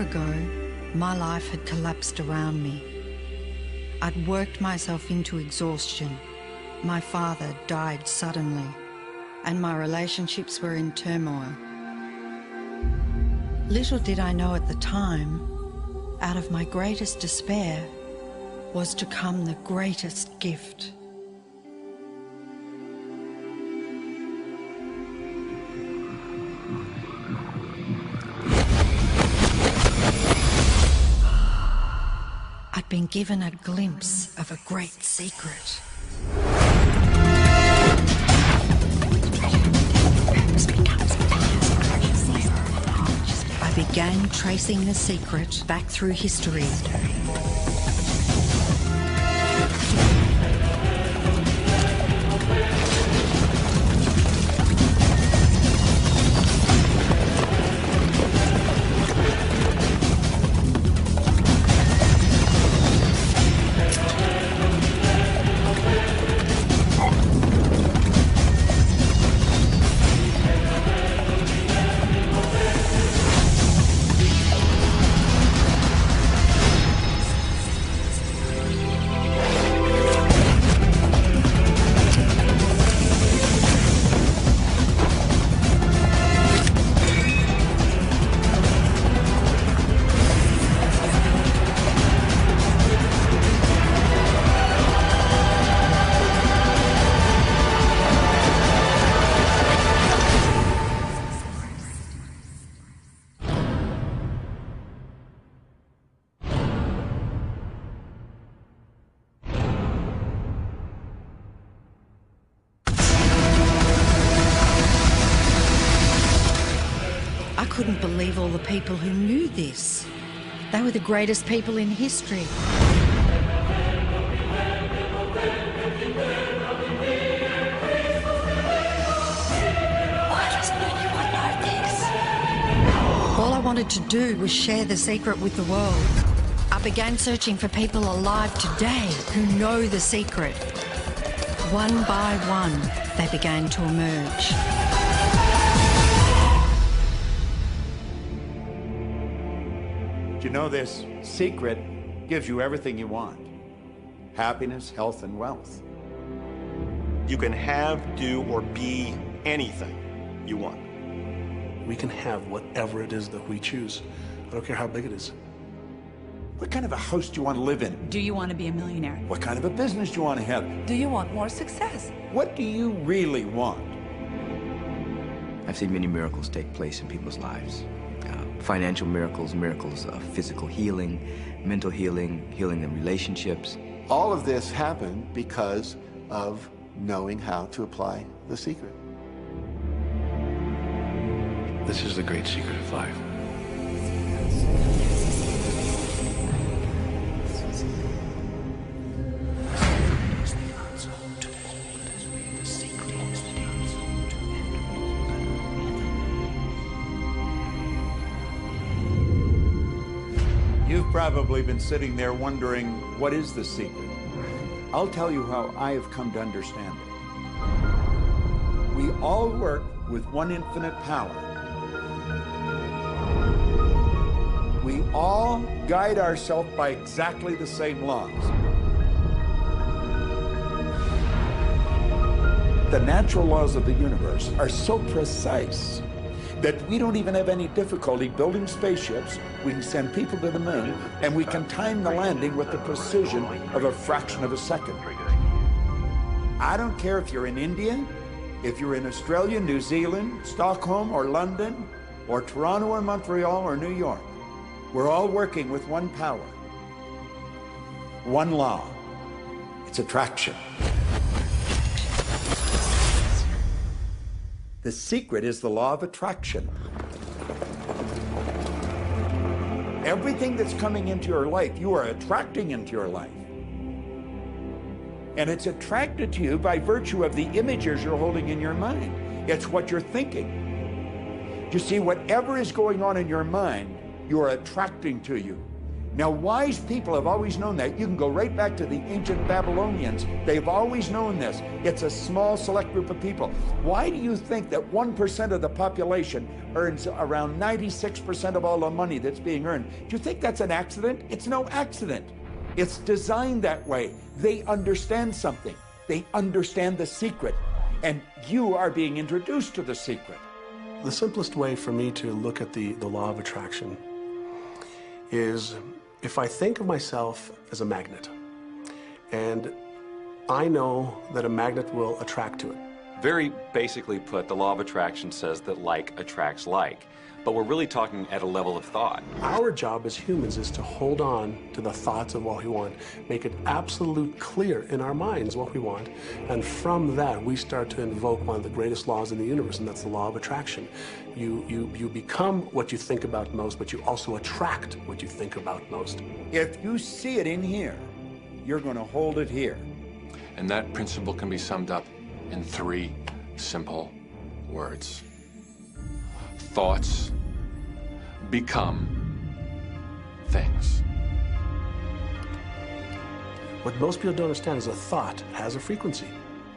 ago, my life had collapsed around me. I'd worked myself into exhaustion. My father died suddenly, and my relationships were in turmoil. Little did I know at the time, out of my greatest despair was to come the greatest gift. I'd been given a glimpse of a great secret. I began tracing the secret back through history. I couldn't believe all the people who knew this. They were the greatest people in history. Why doesn't anyone know this? All I wanted to do was share the secret with the world. I began searching for people alive today who know the secret. One by one, they began to emerge. You know, this secret gives you everything you want. Happiness, health, and wealth. You can have, do, or be anything you want. We can have whatever it is that we choose. I don't care how big it is. What kind of a house do you want to live in? Do you want to be a millionaire? What kind of a business do you want to have? Do you want more success? What do you really want? I've seen many miracles take place in people's lives. Financial miracles, miracles of physical healing, mental healing, healing in relationships. All of this happened because of knowing how to apply the secret. This is the great secret of life. You've probably been sitting there wondering, what is the secret? I'll tell you how I have come to understand it. We all work with one infinite power. We all guide ourselves by exactly the same laws. The natural laws of the universe are so precise that we don't even have any difficulty building spaceships. We can send people to the moon, and we can time the landing with the precision of a fraction of a second. I don't care if you're in India, if you're in Australia, New Zealand, Stockholm, or London, or Toronto, or Montreal, or New York. We're all working with one power, one law. It's attraction. The secret is the law of attraction. Everything that's coming into your life, you are attracting into your life. And it's attracted to you by virtue of the images you're holding in your mind. It's what you're thinking. You see, whatever is going on in your mind, you are attracting to you. Now, wise people have always known that. You can go right back to the ancient Babylonians. They've always known this. It's a small, select group of people. Why do you think that 1% of the population earns around 96% of all the money that's being earned? Do you think that's an accident? It's no accident. It's designed that way. They understand something. They understand the secret. And you are being introduced to the secret. The simplest way for me to look at the law of attraction is if I think of myself as a magnet, and I know that a magnet will attract to it. Very basically put, the law of attraction says that like attracts like, but we're really talking at a level of thought. Our job as humans is to hold on to the thoughts of what we want, make it absolute clear in our minds what we want, and from that we start to invoke one of the greatest laws in the universe, and that's the law of attraction. You become what you think about most, but you also attract what you think about most. If you see it in here, you're going to hold it here. And that principle can be summed up in 3 simple words. Thoughts become things. What most people don't understand is a thought has a frequency.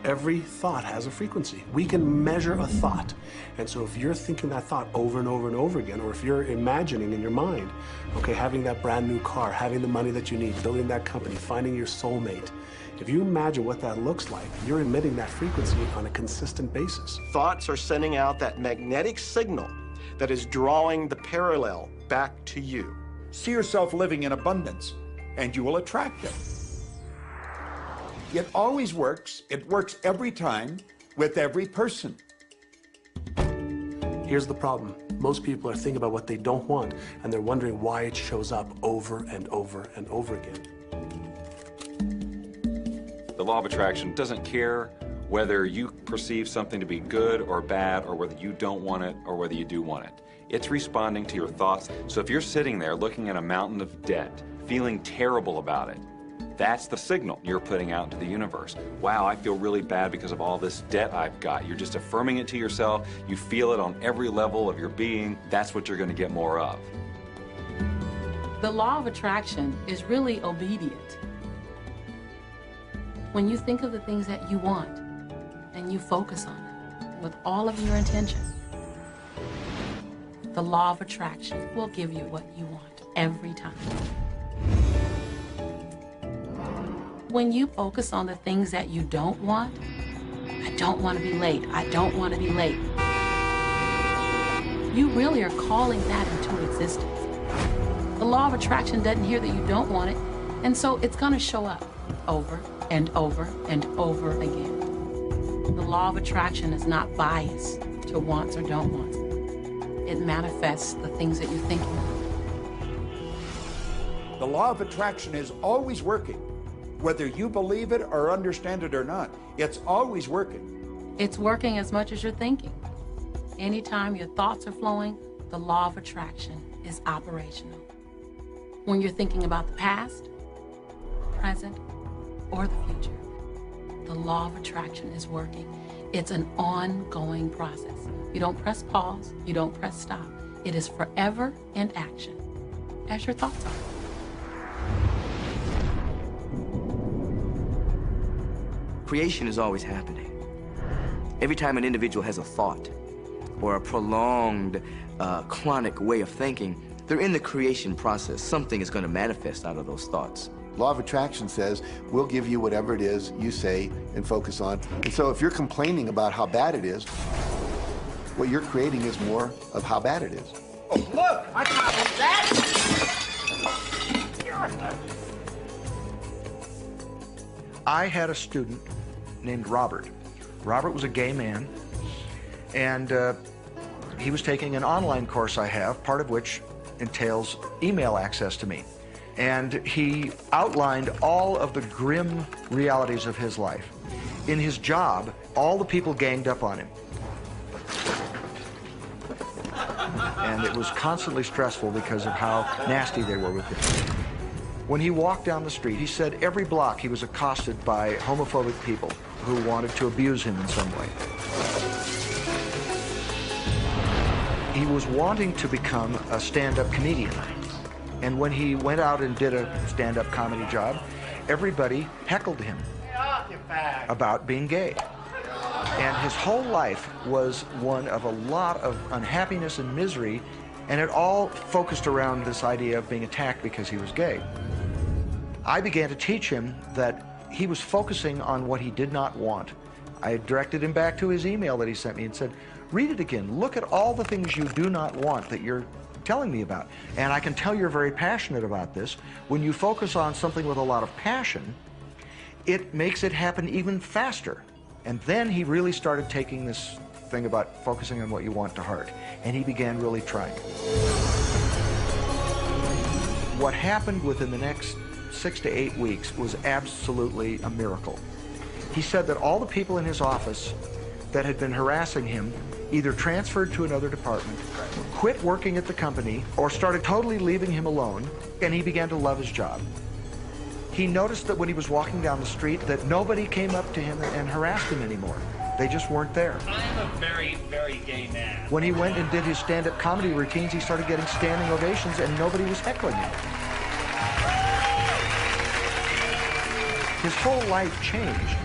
Every thought has a frequency. We can measure a thought. And so if you're thinking that thought over and over and over again, or if you're imagining in your mind, okay, having that brand new car, having the money that you need, building that company, finding your soulmate, if you imagine what that looks like, you're emitting that frequency on a consistent basis. Thoughts are sending out that magnetic signal that is drawing the parallel back to you. See yourself living in abundance, and you will attract it. It always works. It works every time with every person. Here's the problem. Most people are thinking about what they don't want, and they're wondering why it shows up over and over and over again. The law of attraction doesn't care whether you perceive something to be good or bad, or whether you don't want it or whether you do want it. It's responding to your thoughts. So if you're sitting there looking at a mountain of debt, feeling terrible about it, that's the signal you're putting out into the universe. Wow, I feel really bad because of all this debt I've got. You're just affirming it to yourself. You feel it on every level of your being. That's what you're going to get more of. The law of attraction is really obedient. When you think of the things that you want and you focus on them with all of your intention, the law of attraction will give you what you want every time. When you focus on the things that you don't want, I don't want to be late, I don't want to be late, you really are calling that into existence. The law of attraction doesn't hear that you don't want it, and so it's going to show up over and over and over again. The law of attraction is not biased to wants or don't wants. It manifests the things that you're thinking of. The law of attraction is always working. Whether you believe it or understand it or not, it's always working. It's working as much as you're thinking. Anytime your thoughts are flowing, the law of attraction is operational. When you're thinking about the past, present, or the future, the law of attraction is working. It's an ongoing process. You don't press pause, you don't press stop. It is forever in action, as your thoughts are. Creation is always happening. Every time an individual has a thought or a prolonged, chronic way of thinking, they're in the creation process. Something is going to manifest out of those thoughts. Law of attraction says, we'll give you whatever it is you say and focus on. And so if you're complaining about how bad it is, what you're creating is more of how bad it is. Oh, look! I got that! I had a student named Robert. Robert was a gay man, and he was taking an online course I have, part of which entails email access to me. And he outlined all of the grim realities of his life. In his job, all the people ganged up on him. And it was constantly stressful because of how nasty they were with him. When he walked down the street, he said every block he was accosted by homophobic people who wanted to abuse him in some way. He was wanting to become a stand-up comedian. And when he went out and did a stand-up comedy job, everybody heckled him about being gay. And his whole life was one of a lot of unhappiness and misery, and it all focused around this idea of being attacked because he was gay. I began to teach him that he was focusing on what he did not want. I directed him back to his email that he sent me and said, read it again. Look at all the things you do not want that you're telling me about. And I can tell you're very passionate about this. When you focus on something with a lot of passion, it makes it happen even faster. And then he really started taking this thing about focusing on what you want to heart. And he began really trying. What happened within the next 6 to 8 weeks was absolutely a miracle. He said that all the people in his office that had been harassing him either transferred to another department, quit working at the company, or started totally leaving him alone, and he began to love his job. He noticed that when he was walking down the street that nobody came up to him and harassed him anymore. They just weren't there. I am a very, very gay man. When he went and did his stand-up comedy routines, he started getting standing ovations and nobody was heckling him. His whole life changed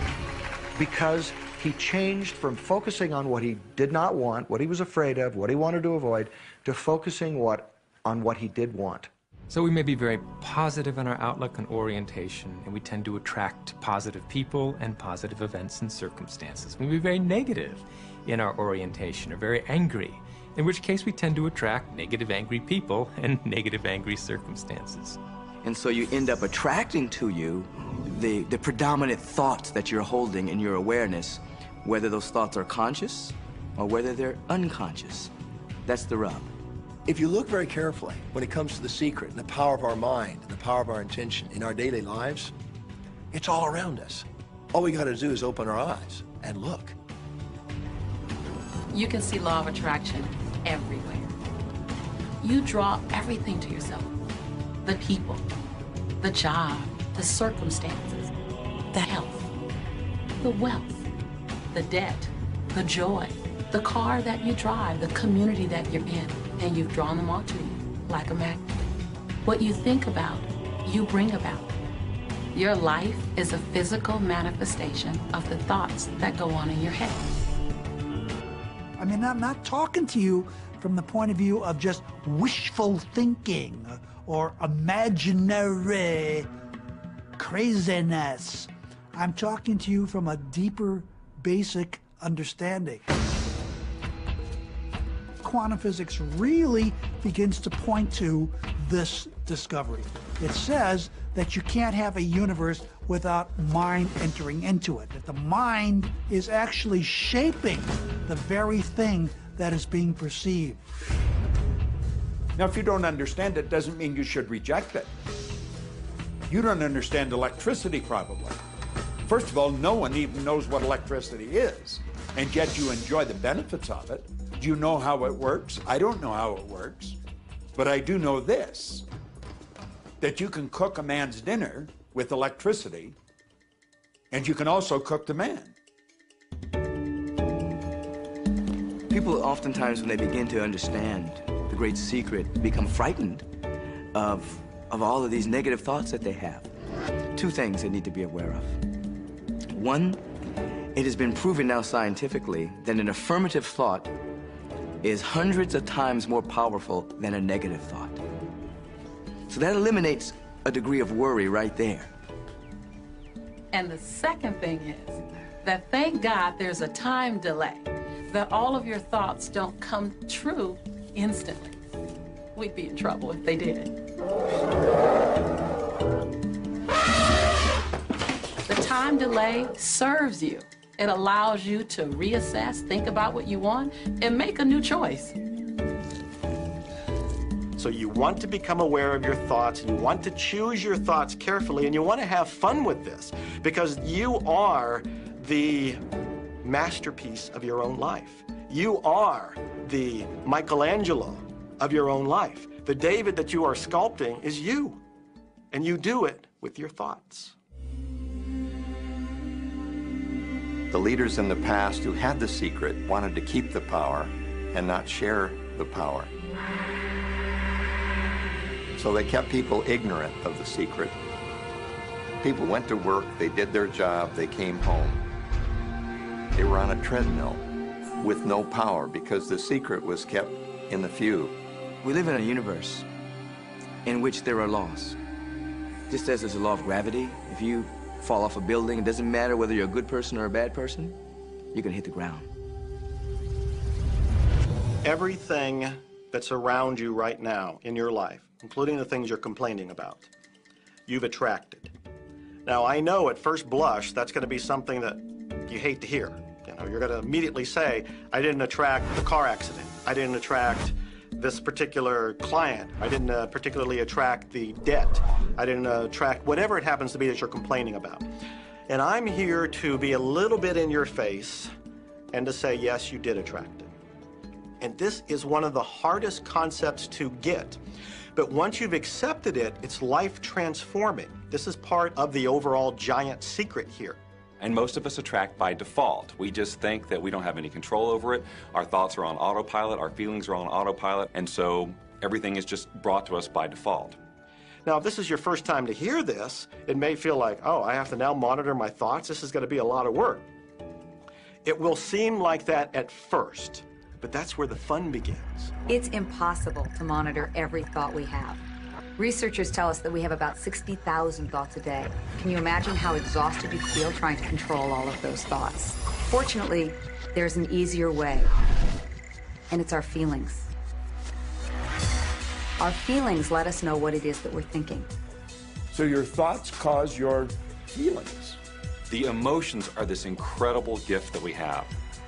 because he changed from focusing on what he did not want, what he was afraid of, what he wanted to avoid, to focusing on what he did want. So we may be very positive in our outlook and orientation, and we tend to attract positive people and positive events and circumstances. We may be very negative in our orientation or very angry, in which case we tend to attract negative, angry people and negative, angry circumstances. And so you end up attracting to you the predominant thoughts that you're holding in your awareness, whether those thoughts are conscious or whether they're unconscious. That's the rub. If you look very carefully, when it comes to the secret and the power of our mind and the power of our intention in our daily lives, it's all around us. All we got to do is open our eyes and look. You can see law of attraction everywhere. You draw everything to yourself. The people, the job, the circumstances, the health, the wealth, the debt, the joy, the car that you drive, the community that you're in, and you've drawn them all to you like a magnet. What you think about, you bring about. Your life is a physical manifestation of the thoughts that go on in your head. I mean, I'm not talking to you from the point of view of just wishful thinking or imaginary craziness. I'm talking to you from a deeper, basic understanding. Quantum physics really begins to point to this discovery. It says that you can't have a universe without mind entering into it, that the mind is actually shaping the very thing that is being perceived. Now, if you don't understand it, doesn't mean you should reject it. You don't understand electricity, probably. First of all, no one even knows what electricity is, and yet you enjoy the benefits of it. Do you know how it works? I don't know how it works, but I do know this, that you can cook a man's dinner with electricity, and you can also cook the man. People oftentimes, when they begin to understand the great secret, become frightened of all of these negative thoughts that they have. Two things they need to be aware of. One, it has been proven now scientifically that an affirmative thought is hundreds of times more powerful than a negative thought. So that eliminates a degree of worry right there. And the second thing is that thank God there's a time delay, that all of your thoughts don't come true instantly. We'd be in trouble if they did. The time delay serves you. It allows you to reassess, think about what you want, and make a new choice. So you want to become aware of your thoughts, and you want to choose your thoughts carefully, and you want to have fun with this, because you are the masterpiece of your own life. You are the Michelangelo of your own life. The David that you are sculpting is you, and you do it with your thoughts. The leaders in the past who had the secret wanted to keep the power and not share the power. So they kept people ignorant of the secret. People went to work, they did their job, they came home. They were on a treadmill with no power because the secret was kept in the few. We live in a universe in which there are laws. Just as there's a law of gravity, if you fall off a building, it doesn't matter whether you're a good person or a bad person, you're gonna hit the ground. Everything that's around you right now in your life, including the things you're complaining about, you've attracted. Now, I know at first blush that's going to be something that you hate to hear. You know, you're going to immediately say, I didn't attract the car accident. I didn't attract this particular client. I didn't particularly attract the debt. I didn't attract whatever it happens to be that you're complaining about. And I'm here to be a little bit in your face and to say, yes, you did attract it. And this is one of the hardest concepts to get. But once you've accepted it, it's life transforming. This is part of the overall giant secret here. And most of us attract by default. We just think that we don't have any control over it. Our thoughts are on autopilot, our feelings are on autopilot, and so everything is just brought to us by default. Now, if this is your first time to hear this, it may feel like, oh, I have to now monitor my thoughts. This is going to be a lot of work. It will seem like that at first, but that's where the fun begins. It's impossible to monitor every thought we have. Researchers tell us that we have about 60,000 thoughts a day. Can you imagine how exhausted you feel trying to control all of those thoughts? Fortunately, there's an easier way, and it's our feelings. Our feelings let us know what it is that we're thinking. So your thoughts cause your feelings. The emotions are this incredible gift that we have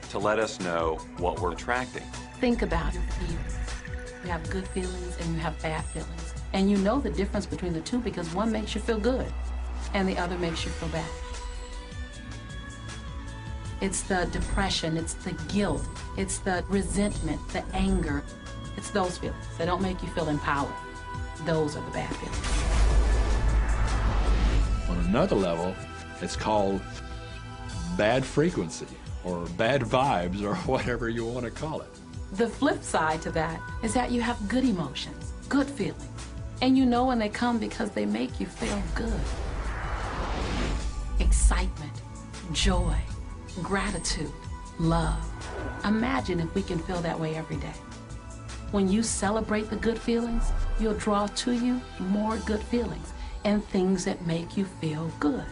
to let us know what we're attracting. Think about your feelings. You have good feelings and you have bad feelings. And you know the difference between the two because one makes you feel good and the other makes you feel bad. It's the depression, it's the guilt, it's the resentment, the anger. It's those feelings that don't make you feel empowered. Those are the bad feelings. On another level, it's called bad frequency or bad vibes or whatever you want to call it. The flip side to that is that you have good emotions, good feelings. And you know when they come because they make you feel good. Excitement, joy, gratitude, love. Imagine if we can feel that way every day. When you celebrate the good feelings, you'll draw to you more good feelings and things that make you feel good.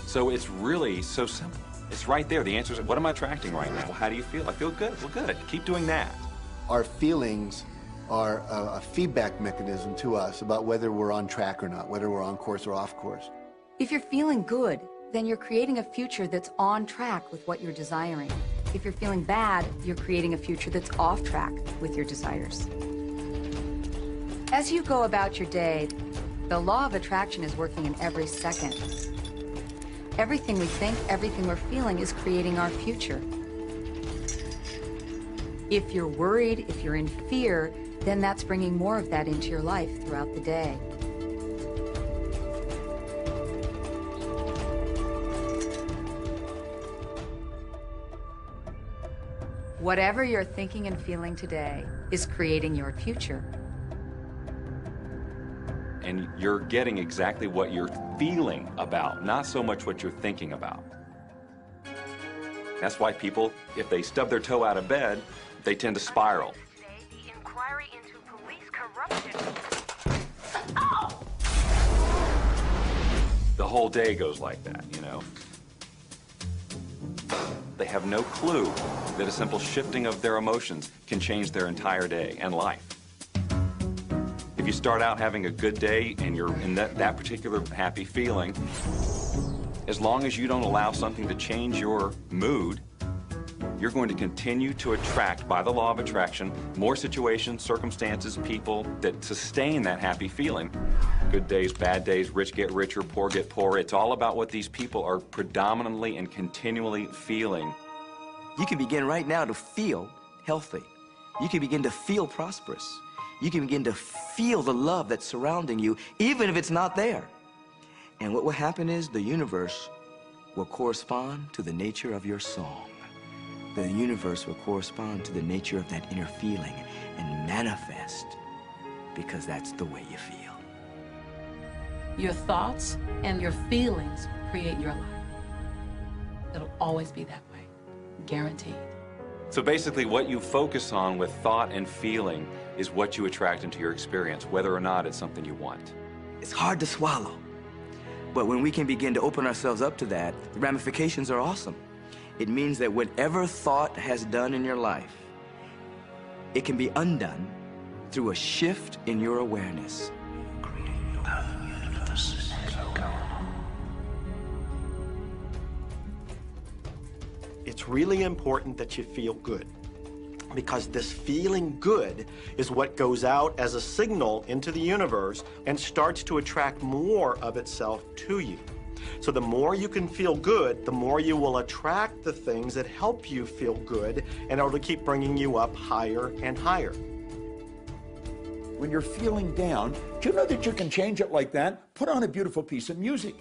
So it's really so simple. It's right there. The answer is, what am I attracting right now? Well, how do you feel? I feel good. Well, good. Keep doing that. Our feelings are a feedback mechanism to us about whether we're on track or not, whether we're on course or off course. If you're feeling good, then you're creating a future that's on track with what you're desiring. If you're feeling bad, you're creating a future that's off track with your desires. As you go about your day, the law of attraction is working in every second. Everything we think, everything we're feeling is creating our future. If you're worried, if you're in fear, then that's bringing more of that into your life throughout the day. Whatever you're thinking and feeling today is creating your future. And you're getting exactly what you're feeling about, not so much what you're thinking about. That's why people, if they stub their toe out of bed, they tend to spiral. The inquiry into police corruption. The whole day goes like that, you know. They have no clue that a simple shifting of their emotions can change their entire day and life. If you start out having a good day and you're in that particular happy feeling, as long as you don't allow something to change your mood, you're going to continue to attract, by the law of attraction, more situations, circumstances, people that sustain that happy feeling. Good days, bad days, rich get richer, poor get poorer. It's all about what these people are predominantly and continually feeling. You can begin right now to feel healthy. You can begin to feel prosperous. You can begin to feel the love that's surrounding you, even if it's not there. And what will happen is the universe will correspond to the nature of your song. The universe will correspond to the nature of that inner feeling and manifest because that's the way you feel. Your thoughts and your feelings create your life. It'll always be that way, guaranteed. So basically what you focus on with thought and feeling is what you attract into your experience, whether or not it's something you want. It's hard to swallow. But when we can begin to open ourselves up to that, the ramifications are awesome. It means that whatever thought has done in your life, it can be undone through a shift in your awareness. It's really important that you feel good, because this feeling good is what goes out as a signal into the universe and starts to attract more of itself to you. So the more you can feel good, the more you will attract the things that help you feel good and are to keep bringing you up higher and higher. When you're feeling down, do you know that you can change it like that? Put on a beautiful piece of music.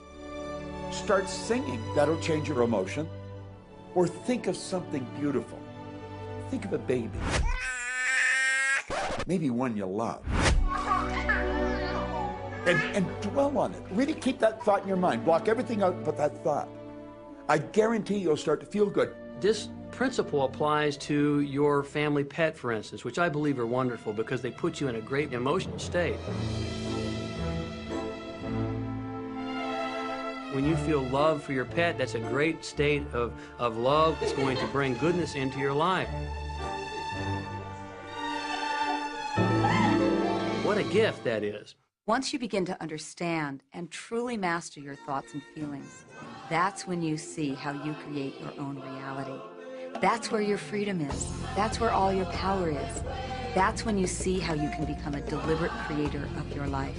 Start singing. That'll change your emotion. Or think of something beautiful. Think of a baby. Maybe one you love. And dwell on it. Really keep that thought in your mind. Block everything out but that thought. I guarantee you'll start to feel good. This principle applies to your family pet, for instance, which I believe are wonderful because they put you in a great emotional state. When you feel love for your pet, that's a great state of love. It's going to bring goodness into your life. What a gift that is. Once you begin to understand and truly master your thoughts and feelings, that's when you see how you create your own reality. That's where your freedom is. That's where all your power is. That's when you see how you can become a deliberate creator of your life.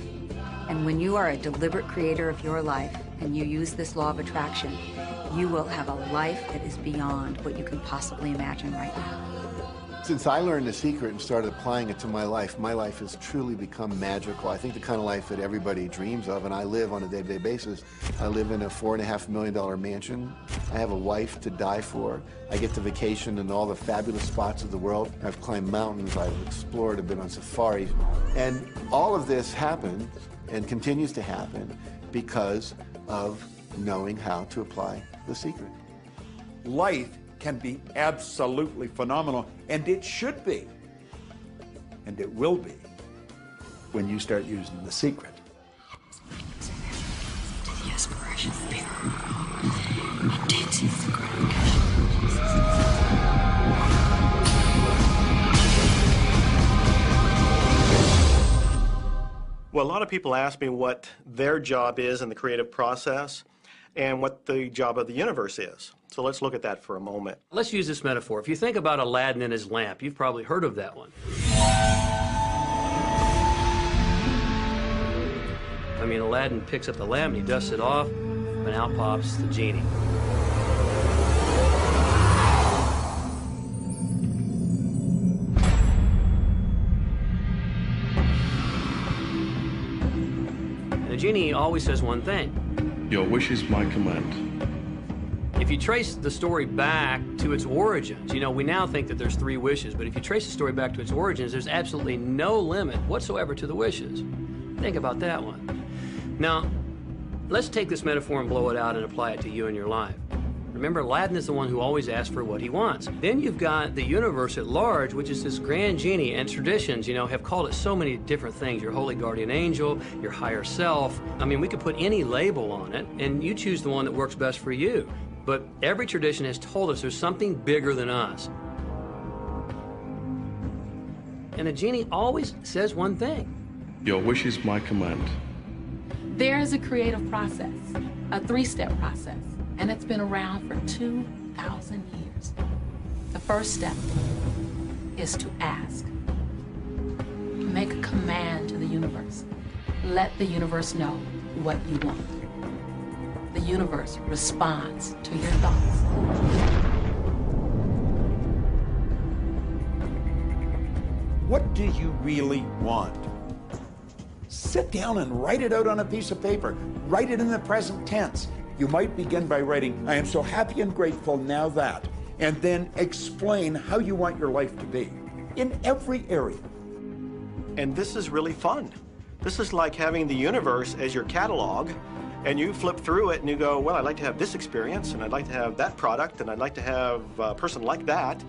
And when you are a deliberate creator of your life and you use this law of attraction, you will have a life that is beyond what you can possibly imagine right now. Since I learned the secret and started applying it to my life has truly become magical. I think the kind of life that everybody dreams of, and I live on a day-to-day basis. I live in a $4.5 million mansion. I have a wife to die for. I get to vacation in all the fabulous spots of the world. I've climbed mountains, I've explored, I've been on safaris. And all of this happened and continues to happen because of knowing how to apply the secret. Life can be absolutely phenomenal, and it should be, and it will be, when you start using the secret. The aspiration spirit. Intense Well, a lot of people ask me what their job is in the creative process and what the job of the universe is. So let's look at that for a moment. Let's use this metaphor. If you think about Aladdin and his lamp, you've probably heard of that one. I mean, Aladdin picks up the lamp and he dusts it off, and out pops the genie. And the genie always says one thing. Your wish is my command. If you trace the story back to its origins, you know, we now think that there's 3 wishes, but if you trace the story back to its origins, there's absolutely no limit whatsoever to the wishes. Think about that one. Now, let's take this metaphor and blow it out and apply it to you and your life. Remember, Aladdin is the one who always asks for what he wants. Then you've got the universe at large, which is this grand genie, and traditions, you know, have called it so many different things. Your holy guardian angel, your higher self. I mean, we could put any label on it, and you choose the one that works best for you. But every tradition has told us there's something bigger than us. And a genie always says one thing. Your wish is my command. There is a creative process, a 3-step process, and it's been around for 2,000 years. The first step is to ask. Make a command to the universe. Let the universe know what you want. The universe responds to your thoughts. What do you really want? Sit down and write it out on a piece of paper. Write it in the present tense. You might begin by writing, I am so happy and grateful now that, and then explain how you want your life to be in every area. And this is really fun. This is like having the universe as your catalog, and you flip through it and you go, well, I'd like to have this experience, and I'd like to have that product, and I'd like to have a person like that.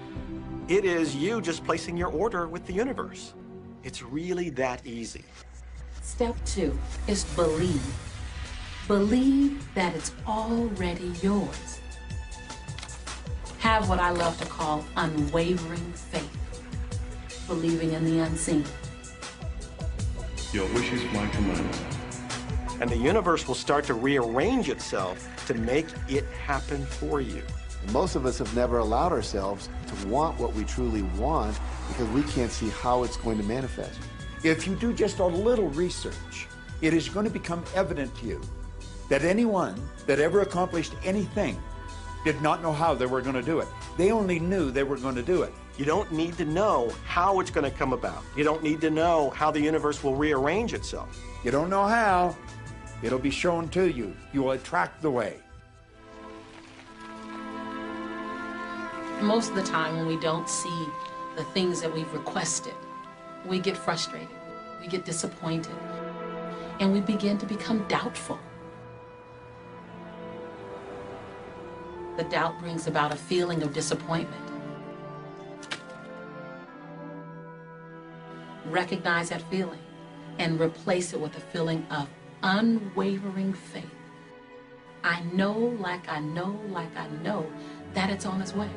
It is you just placing your order with the universe. It's really that easy. Step 2 is believe. Believe that it's already yours. Have what I love to call unwavering faith, believing in the unseen. Your wish is my command. And the universe will start to rearrange itself to make it happen for you. Most of us have never allowed ourselves to want what we truly want because we can't see how it's going to manifest. If you do just a little research, it is going to become evident to you that anyone that ever accomplished anything did not know how they were going to do it. They only knew they were going to do it. You don't need to know how it's going to come about. You don't need to know how the universe will rearrange itself. You don't know how. It'll be shown to you. You will attract the way. Most of the time when we don't see the things that we've requested, we get frustrated, we get disappointed, and we begin to become doubtful. The doubt brings about a feeling of disappointment. Recognize that feeling and replace it with a feeling of unwavering faith. I know, like I know, like I know that it's on its way.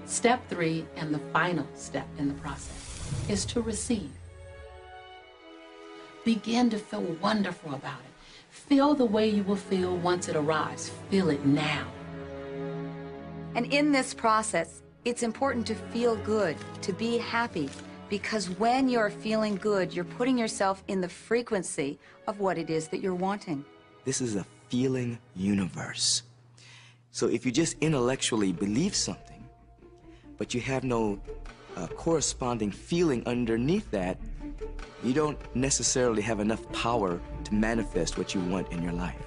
Step 3, and the final step in the process, is to receive. Begin to feel wonderful about it. Feel the way you will feel once it arrives. Feel it now. And in this process, it's important to feel good, to be happy, because when you're feeling good, you're putting yourself in the frequency of what it is that you're wanting. This is a feeling universe. So if you just intellectually believe something, but you have no corresponding feeling underneath that, you don't necessarily have enough power to manifest what you want in your life.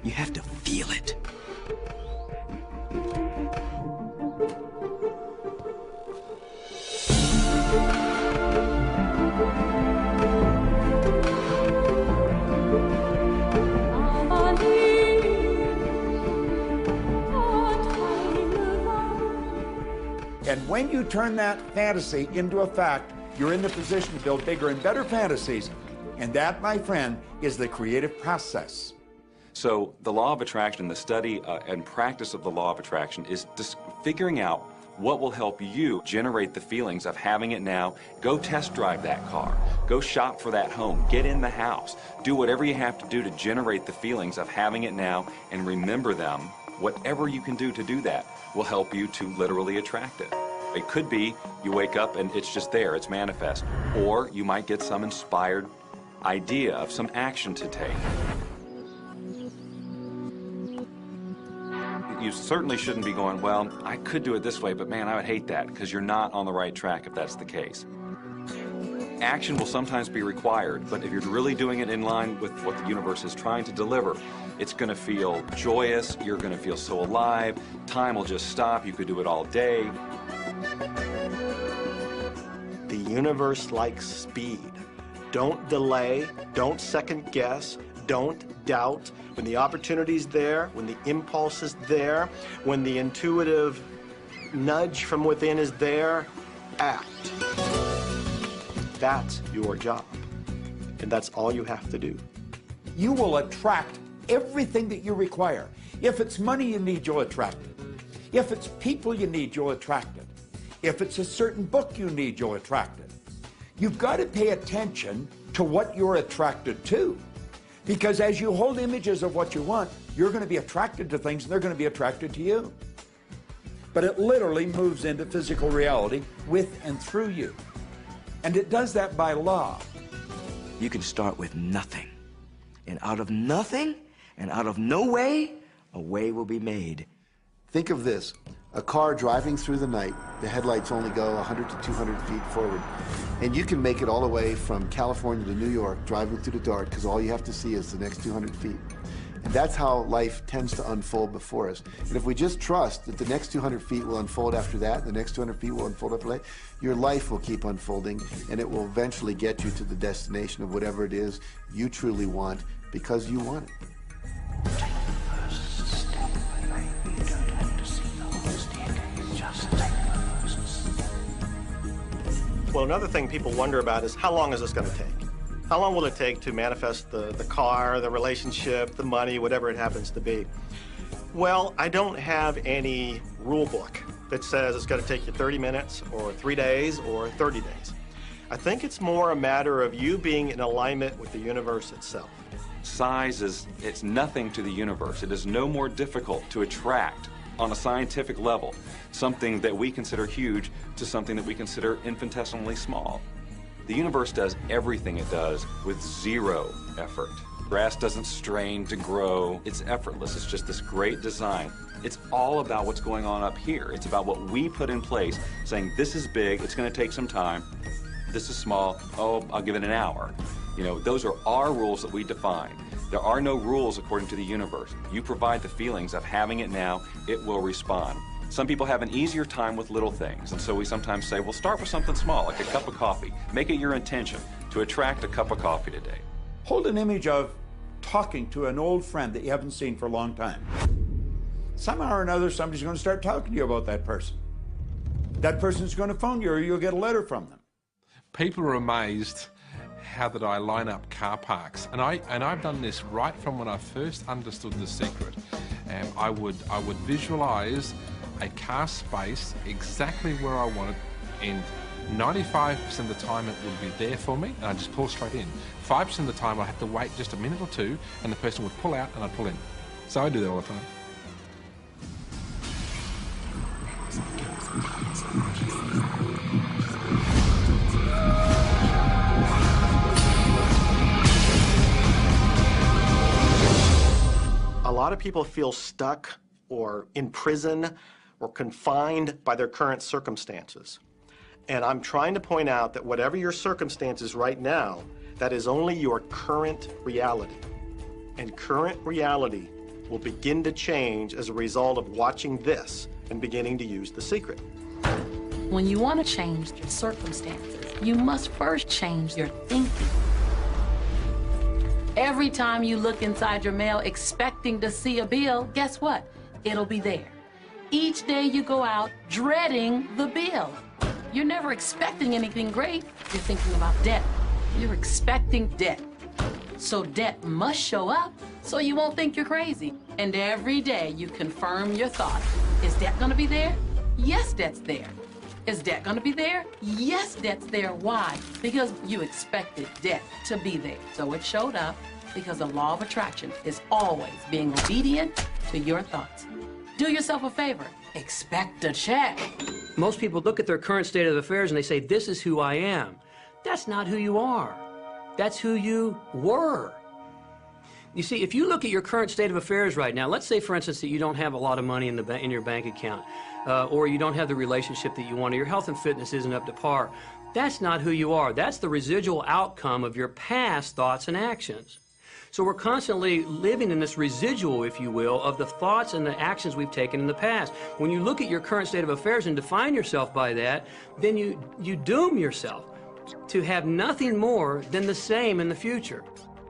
You have to feel it. And when you turn that fantasy into a fact, you're in the position to build bigger and better fantasies. And that, my friend, is the creative process. So the law of attraction, the study and practice of the law of attraction is just figuring out what will help you generate the feelings of having it now. Go test drive that car. Go shop for that home. Get in the house. Do whatever you have to do to generate the feelings of having it now and remember them. Whatever you can do to do that will help you to literally attract it. It could be you wake up and it's just there, it's manifest. Or you might get some inspired idea of some action to take. You certainly shouldn't be going, well, I could do it this way, but man, I would hate that, because you're not on the right track if that's the case. Action will sometimes be required, but if you're really doing it in line with what the universe is trying to deliver, it's going to feel joyous, you're going to feel so alive, time will just stop, you could do it all day. The universe likes speed. Don't delay, don't second guess, don't doubt. When the opportunity's there, when the impulse is there, when the intuitive nudge from within is there, act. That's your job. And that's all you have to do. You will attract everything that you require. If it's money you need, you'll attract it. If it's people you need, you'll attract it. If it's a certain book you need, you'll attract it. You've got to pay attention to what you're attracted to. Because as you hold images of what you want, you're going to be attracted to things and they're going to be attracted to you. But it literally moves into physical reality with and through you. And it does that by law. You can start with nothing. And out of nothing, and out of no way, a way will be made. Think of this. A car driving through the night, the headlights only go 100 to 200 feet forward. And you can make it all the way from California to New York driving through the dark because all you have to see is the next 200 feet. And that's how life tends to unfold before us. And if we just trust that the next 200 feet will unfold after that, the next 200 feet will unfold after that, your life will keep unfolding, and it will eventually get you to the destination of whatever it is you truly want because you want it. Well, another thing people wonder about is how long is this going to take? How long will it take to manifest the car, the relationship, the money, whatever it happens to be? Well, I don't have any rule book that says it's going to take you 30 minutes or 3 days or 30 days. I think it's more a matter of you being in alignment with the universe itself. Size it's nothing to the universe. It is no more difficult to attract on a scientific level something that we consider huge to something that we consider infinitesimally small. The universe does everything it does with zero effort. Grass doesn't strain to grow. It's effortless. It's just this great design. It's all about what's going on up here. It's about what we put in place, saying this is big, it's going to take some time. This is small, oh, I'll give it an hour. You know, those are our rules that we define. There are no rules according to the universe. You provide the feelings of having it now, it will respond. Some people have an easier time with little things, and so we sometimes say, well, start with something small, like a cup of coffee. Make it your intention to attract a cup of coffee today. Hold an image of talking to an old friend that you haven't seen for a long time. Somehow or another, somebody's going to start talking to you about that person. That person's going to phone you, or you'll get a letter from them. People are amazed how that I line up car parks, and I've done this right from when I first understood The Secret. I would visualize a car space exactly where I want it, and 95% of the time it would be there for me, and I just pull straight in. 5% of the time I have to wait just a minute or two, and the person would pull out and I'd pull in. So I do that all the time. A lot of people feel stuck or in prison or confined by their current circumstances. And I'm trying to point out that whatever your circumstances right now, that is only your current reality. And current reality will begin to change as a result of watching this and beginning to use The Secret. When you want to change your circumstances, you must first change your thinking. Every time you look inside your mail expecting to see a bill, guess what? It'll be there. Each day you go out dreading the bill. You're never expecting anything great. You're thinking about debt. You're expecting debt. So debt must show up so you won't think you're crazy. And every day you confirm your thought. Is debt gonna be there? Yes, debt's there. Is debt gonna be there? Yes, debt's there. Why? Because you expected debt to be there. So it showed up because the law of attraction is always being obedient to your thoughts. Do yourself a favor. Expect a check. Most people look at their current state of affairs and they say, this is who I am. That's not who you are. That's who you were. You see, if you look at your current state of affairs right now, let's say, for instance, that you don't have a lot of money in your bank account, or you don't have the relationship that you want, or your health and fitness isn't up to par. That's not who you are. That's the residual outcome of your past thoughts and actions. So we're constantly living in this residual, if you will, of the thoughts and the actions we've taken in the past. When you look at your current state of affairs and define yourself by that, then you doom yourself to have nothing more than the same in the future.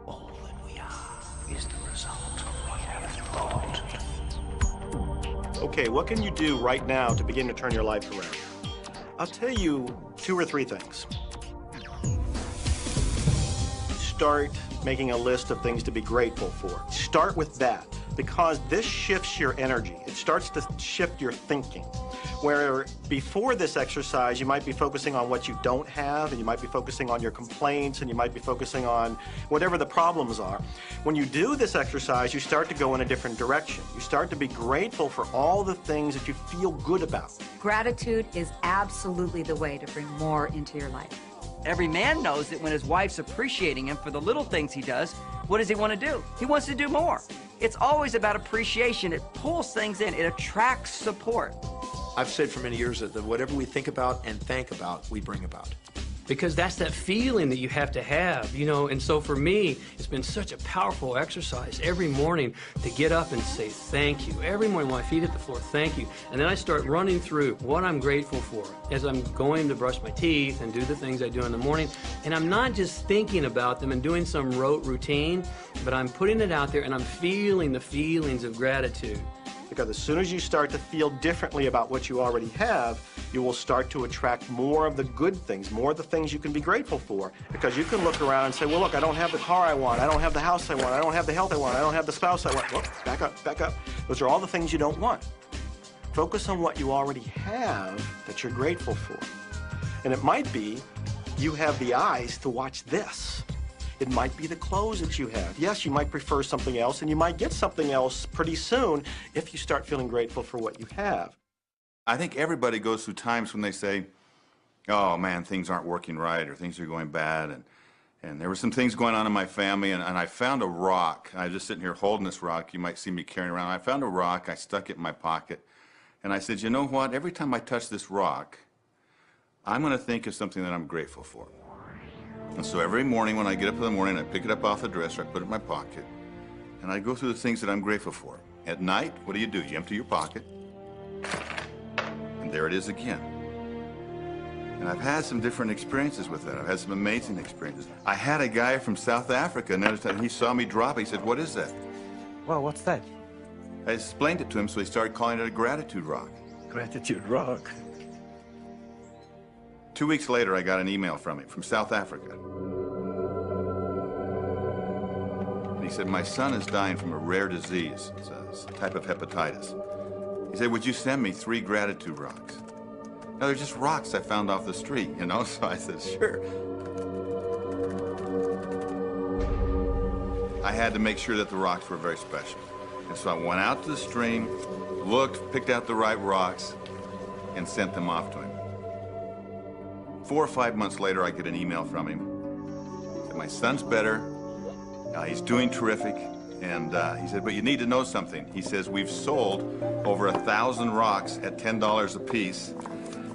All that we are is the result of what we have thought. Okay, what can you do right now to begin to turn your life around? I'll tell you 2 or 3 things. Start making a list of things to be grateful for. Start with that, because this shifts your energy. It starts to shift your thinking. Where before this exercise, you might be focusing on what you don't have, and you might be focusing on your complaints, and you might be focusing on whatever the problems are. When you do this exercise, you start to go in a different direction. You start to be grateful for all the things that you feel good about. Gratitude is absolutely the way to bring more into your life. Every man knows that when his wife's appreciating him for the little things he does, what does he want to do? He wants to do more. It's always about appreciation. It pulls things in. It attracts support. I've said for many years that whatever we think about and thank about, we bring about. because that's that feeling that you have to have, you know. And so for me, it's been such a powerful exercise every morning to get up and say thank you. Every morning when my feet hit the floor, thank you. And then I start running through what I'm grateful for as I'm going to brush my teeth and do the things I do in the morning. And I'm not just thinking about them and doing some rote routine, but I'm putting it out there and I'm feeling the feelings of gratitude. Because as soon as you start to feel differently about what you already have, you will start to attract more of the good things, more of the things you can be grateful for. Because you can look around and say, well, look, I don't have the car I want, I don't have the house I want, I don't have the health I want, I don't have the spouse I want. Whoop, back up, back up. Those are all the things you don't want. Focus on what you already have that you're grateful for. And it might be you have the eyes to watch this. It might be the clothes that you have. Yes, you might prefer something else, and you might get something else pretty soon if you start feeling grateful for what you have. I think everybody goes through times when they say, oh man, things aren't working right, or things are going bad, and there were some things going on in my family, and I found a rock. I was just sitting here holding this rock. You might see me carrying around. I found a rock. I stuck it in my pocket, and I said, you know what? Every time I touch this rock, I'm going to think of something that I'm grateful for. And so every morning when I get up in the morning, I pick it up off the dresser, I put it in my pocket, and I go through the things that I'm grateful for. At night, what do? You empty your pocket, and there it is again. And I've had some different experiences with that. I've had some amazing experiences. I had a guy from South Africa, another time, he saw me drop it. He said, what is that? Well, what's that? I explained it to him, so he started calling it a gratitude rock. Gratitude rock. 2 weeks later, I got an email from him, from South Africa. And he said, my son is dying from a rare disease. It's a type of hepatitis. He said, would you send me 3 gratitude rocks? Now, they're just rocks I found off the street, you know? So I said, sure. I had to make sure that the rocks were very special. And so I went out to the stream, looked, picked out the right rocks, and sent them off to him. 4 or 5 months later, I get an email from him. He said, my son's better. He's doing terrific. And he said, but you need to know something. He says, we've sold over 1,000 rocks at $10 a piece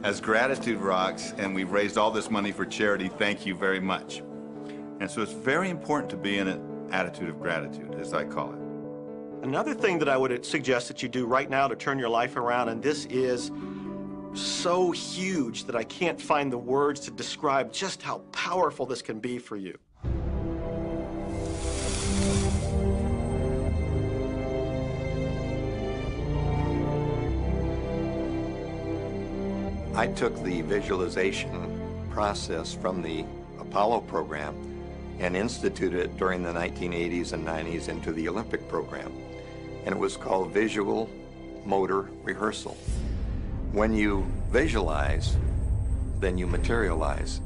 as gratitude rocks, and we've raised all this money for charity. Thank you very much. And so it's very important to be in an attitude of gratitude, as I call it. Another thing that I would suggest that you do right now to turn your life around, and this is so huge that I can't find the words to describe just how powerful this can be for you. I took the visualization process from the Apollo program and instituted it during the 1980s and 90s into the Olympic program. And it was called Visual Motor Rehearsal. When you visualize, then you materialize.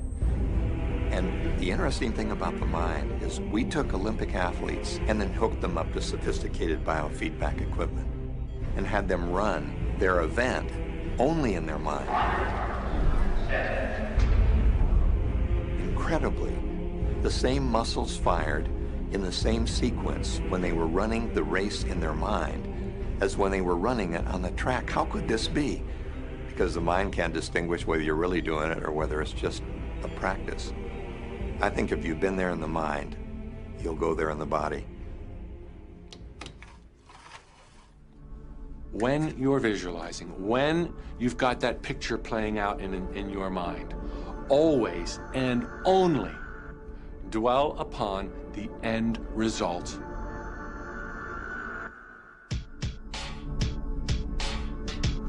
And the interesting thing about the mind is we took Olympic athletes and then hooked them up to sophisticated biofeedback equipment and had them run their event only in their mind. Incredibly, the same muscles fired in the same sequence when they were running the race in their mind as when they were running it on the track. How could this be? Because the mind can't distinguish whether you're really doing it or whether it's just a practice. I think if you've been there in the mind, you'll go there in the body. When you're visualizing, when you've got that picture playing out in your mind, always and only dwell upon the end result.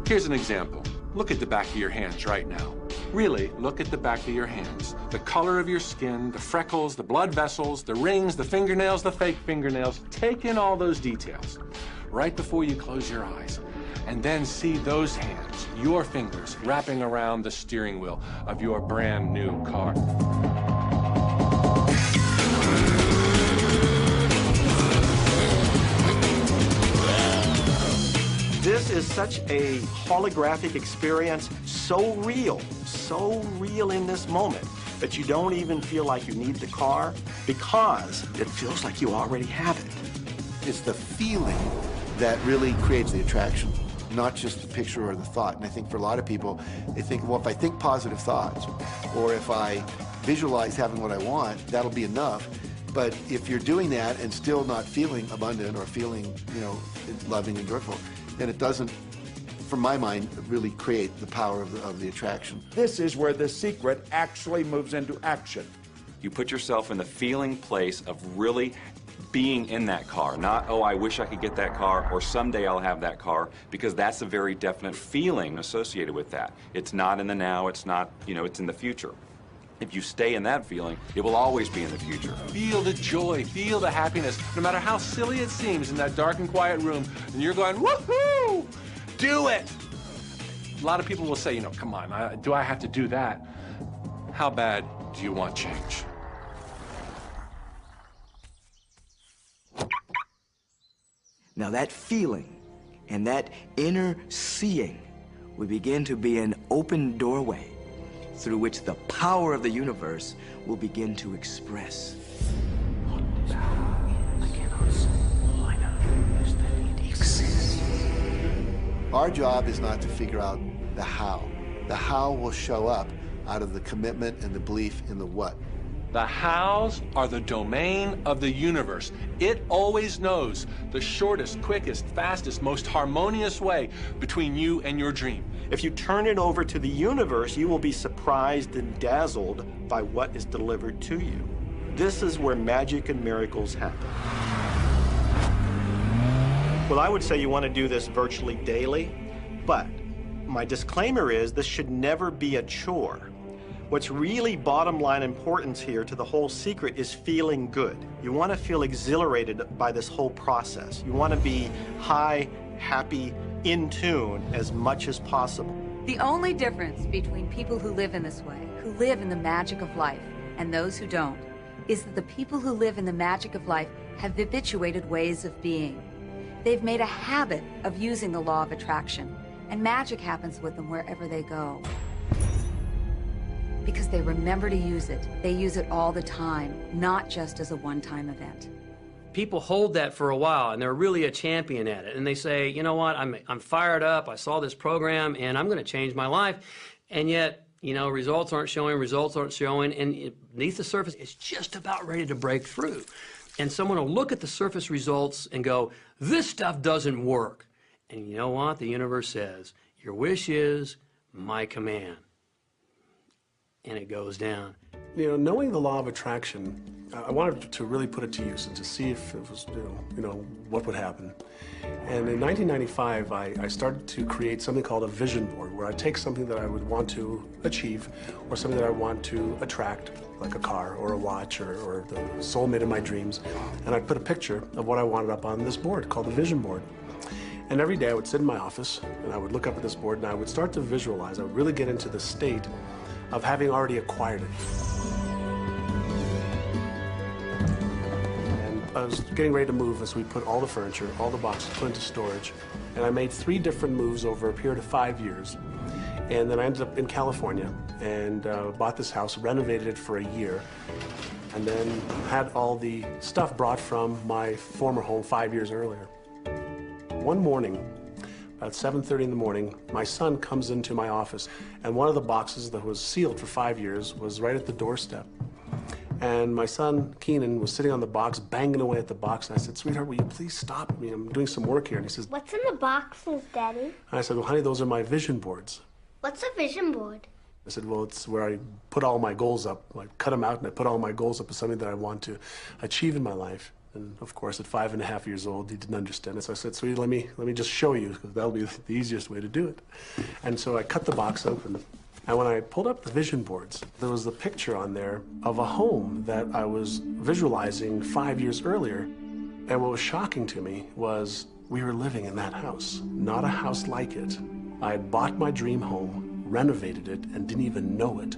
Here's an example. Look at the back of your hands right now. Really, look at the back of your hands. The color of your skin, the freckles, the blood vessels, the rings, the fingernails, the fake fingernails. Take in all those details right before you close your eyes. And then see those hands, your fingers, wrapping around the steering wheel of your brand new car. This is such a holographic experience, so real in this moment, that you don't even feel like you need the car because it feels like you already have it. It's the feeling that really creates the attraction, not just the picture or the thought. And I think for a lot of people, they think, well, if I think positive thoughts, or if I visualize having what I want, that'll be enough. But if you're doing that and still not feeling abundant or feeling, you know, loving and joyful, then it doesn't, from my mind, really create the power of the attraction. This is where the secret actually moves into action. You put yourself in the feeling place of really being in that car, not, oh, I wish I could get that car, or someday I'll have that car, because that's a very definite feeling associated with that. It's not in the now, it's not, you know, it's in the future. If you stay in that feeling, it will always be in the future. Feel the joy, feel the happiness, no matter how silly it seems in that dark and quiet room, and you're going, woohoo, do it. A lot of people will say, you know, come on, do I have to do that? How bad do you want change? Now that feeling and that inner seeing will begin to be an open doorway through which the power of the universe will begin to express. Our job is not to figure out the how. The how will show up out of the commitment and the belief in the what. The hows are the domain of the universe. It always knows the shortest, quickest, fastest, most harmonious way between you and your dream. If you turn it over to the universe, you will be surprised and dazzled by what is delivered to you. This is where magic and miracles happen. Well, I would say you want to do this virtually daily, but my disclaimer is this should never be a chore. What's really bottom line importance here to the whole secret is feeling good. You want to feel exhilarated by this whole process. You want to be high, happy, in tune as much as possible. The only difference between people who live in this way, who live in the magic of life, and those who don't, is that the people who live in the magic of life have habituated ways of being. They've made a habit of using the law of attraction, and magic happens with them wherever they go. Because they remember to use it. They use it all the time, not just as a one-time event. People hold that for a while, and they're really a champion at it. And they say, you know what, I'm fired up, I saw this program, and I'm going to change my life. And yet, you know, results aren't showing, and beneath the surface, it's just about ready to break through. And someone will look at the surface results and go, this stuff doesn't work. And you know what? The universe says, your wish is my command. And it goes down. You know, knowing the law of attraction, I wanted to really put it to use and to see if it was, you know, what would happen. And in 1995, I started to create something called a vision board, where I take something that I would want to achieve or something that I want to attract, like a car or a watch or the soulmate of my dreams, and I'd put a picture of what I wanted up on this board called the vision board. And every day I would sit in my office and I would look up at this board and I would start to visualize. I would really get into the state of having already acquired it. And I was getting ready to move as we put all the furniture, all the boxes put into storage. And I made 3 different moves over a period of 5 years. And then I ended up in California and bought this house, renovated it for a year, and then had all the stuff brought from my former home 5 years earlier. One morning, about 7:30 in the morning, my son comes into my office, and one of the boxes that was sealed for 5 years was right at the doorstep. And my son, Keenan, was sitting on the box, banging away at the box, and I said, sweetheart, will you please stop me? I'm doing some work here. And he says, what's in the boxes, Daddy? And I said, well, honey, those are my vision boards. What's a vision board? I said, well, it's where I put all my goals up. I cut them out and I put all my goals up as something that I want to achieve in my life. And of course, at 5.5 years old, he didn't understand it. So I said, sweetie, let me just show you, because that'll be the easiest way to do it. And so I cut the box open. And when I pulled up the vision boards, there was a picture on there of a home that I was visualizing 5 years earlier. And what was shocking to me was we were living in that house, not a house like it. I had bought my dream home, renovated it, and didn't even know it.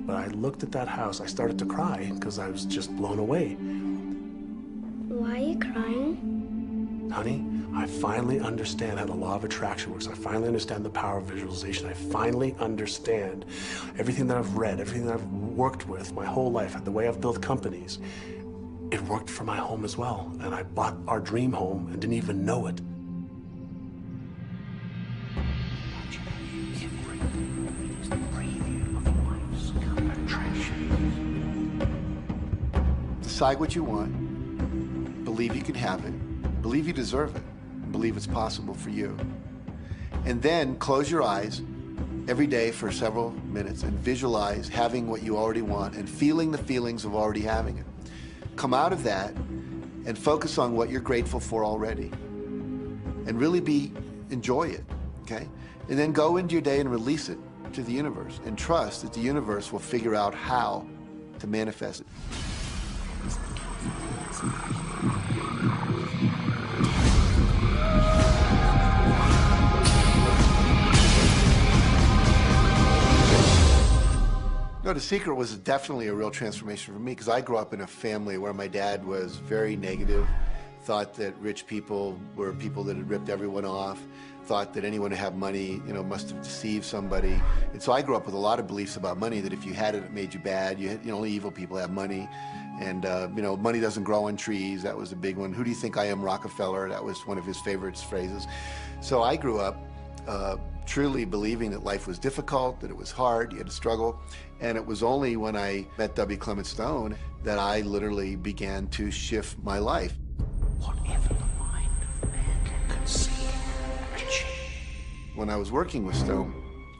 But I looked at that house, I started to cry because I was just blown away. Why are you crying? Honey, I finally understand how the law of attraction works. I finally understand the power of visualization. I finally understand everything that I've read, everything that I've worked with my whole life, the way I've built companies. It worked for my home as well. And I bought our dream home and didn't even know it. decide what you want, believe you can have it, believe you deserve it, and believe it's possible for you. And then close your eyes every day for several minutes and visualize having what you already want and feeling the feelings of already having it. Come out of that and focus on what you're grateful for already. And really enjoy it, okay? And then go into your day and release it to the universe and trust that the universe will figure out how to manifest it. No, The Secret was definitely a real transformation for me because I grew up in a family where my dad was very negative, thought that rich people were people that had ripped everyone off, thought that anyone who had money, must have deceived somebody. And so I grew up with a lot of beliefs about money, that if you had it, it made you bad. Only evil people have money. And, money doesn't grow on trees. That was a big one. Who do you think I am, Rockefeller? That was one of his favorite phrases. So I grew up truly believing that life was difficult, that it was hard, you had to struggle. And it was only when I met W. Clement Stone that I literally began to shift my life. Whatever the mind of man can conceive and achieve. When I was working with Stone,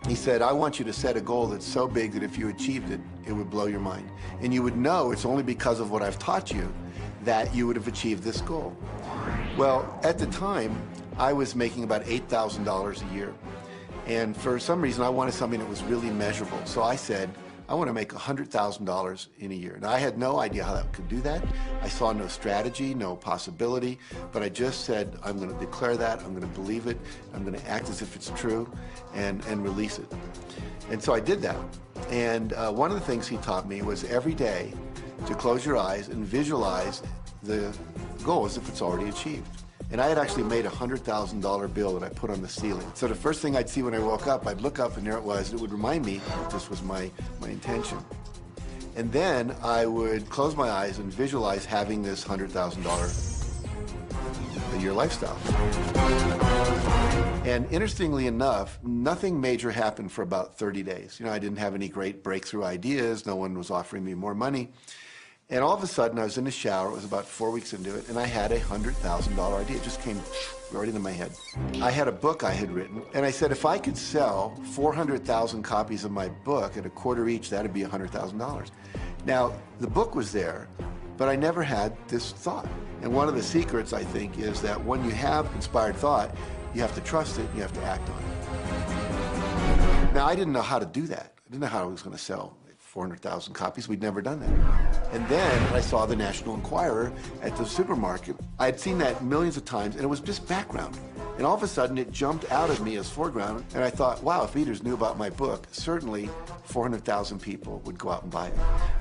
he said, I want you to set a goal that's so big that if you achieved it, it would blow your mind. And you would know it's only because of what I've taught you that you would have achieved this goal. Well, at the time, I was making about $8,000 a year. And for some reason, I wanted something that was really measurable. So I said, I want to make $100,000 in a year. Now, I had no idea how that could do that. I saw no strategy, no possibility, but I just said, I'm going to declare that, I'm going to believe it, I'm going to act as if it's true, and release it. And so I did that. And one of the things he taught me was every day to close your eyes and visualize the goal as if it's already achieved. And I had actually made a $100,000 bill that I put on the ceiling. So the first thing I'd see when I woke up, I'd look up and there it was. It would remind me that this was my intention. And then I would close my eyes and visualize having this $100,000 a year lifestyle. And interestingly enough, nothing major happened for about 30 days. I didn't have any great breakthrough ideas. No one was offering me more money. And all of a sudden, I was in the shower, it was about 4 weeks into it, and I had a $100,000 idea. It just came right into my head. I had a book I had written, and I said, if I could sell 400,000 copies of my book at a quarter each, that'd be $100,000. Now, the book was there, but I never had this thought. And one of the secrets, I think, is that when you have inspired thought, you have to trust it, and you have to act on it. Now, I didn't know how to do that. I didn't know how I was going to sell 400,000 copies. We'd never done that. And then I saw the National Enquirer at the supermarket. I had seen that millions of times, and it was just background. And all of a sudden, it jumped out of me as foreground, and I thought, wow, if readers knew about my book, certainly 400,000 people would go out and buy it.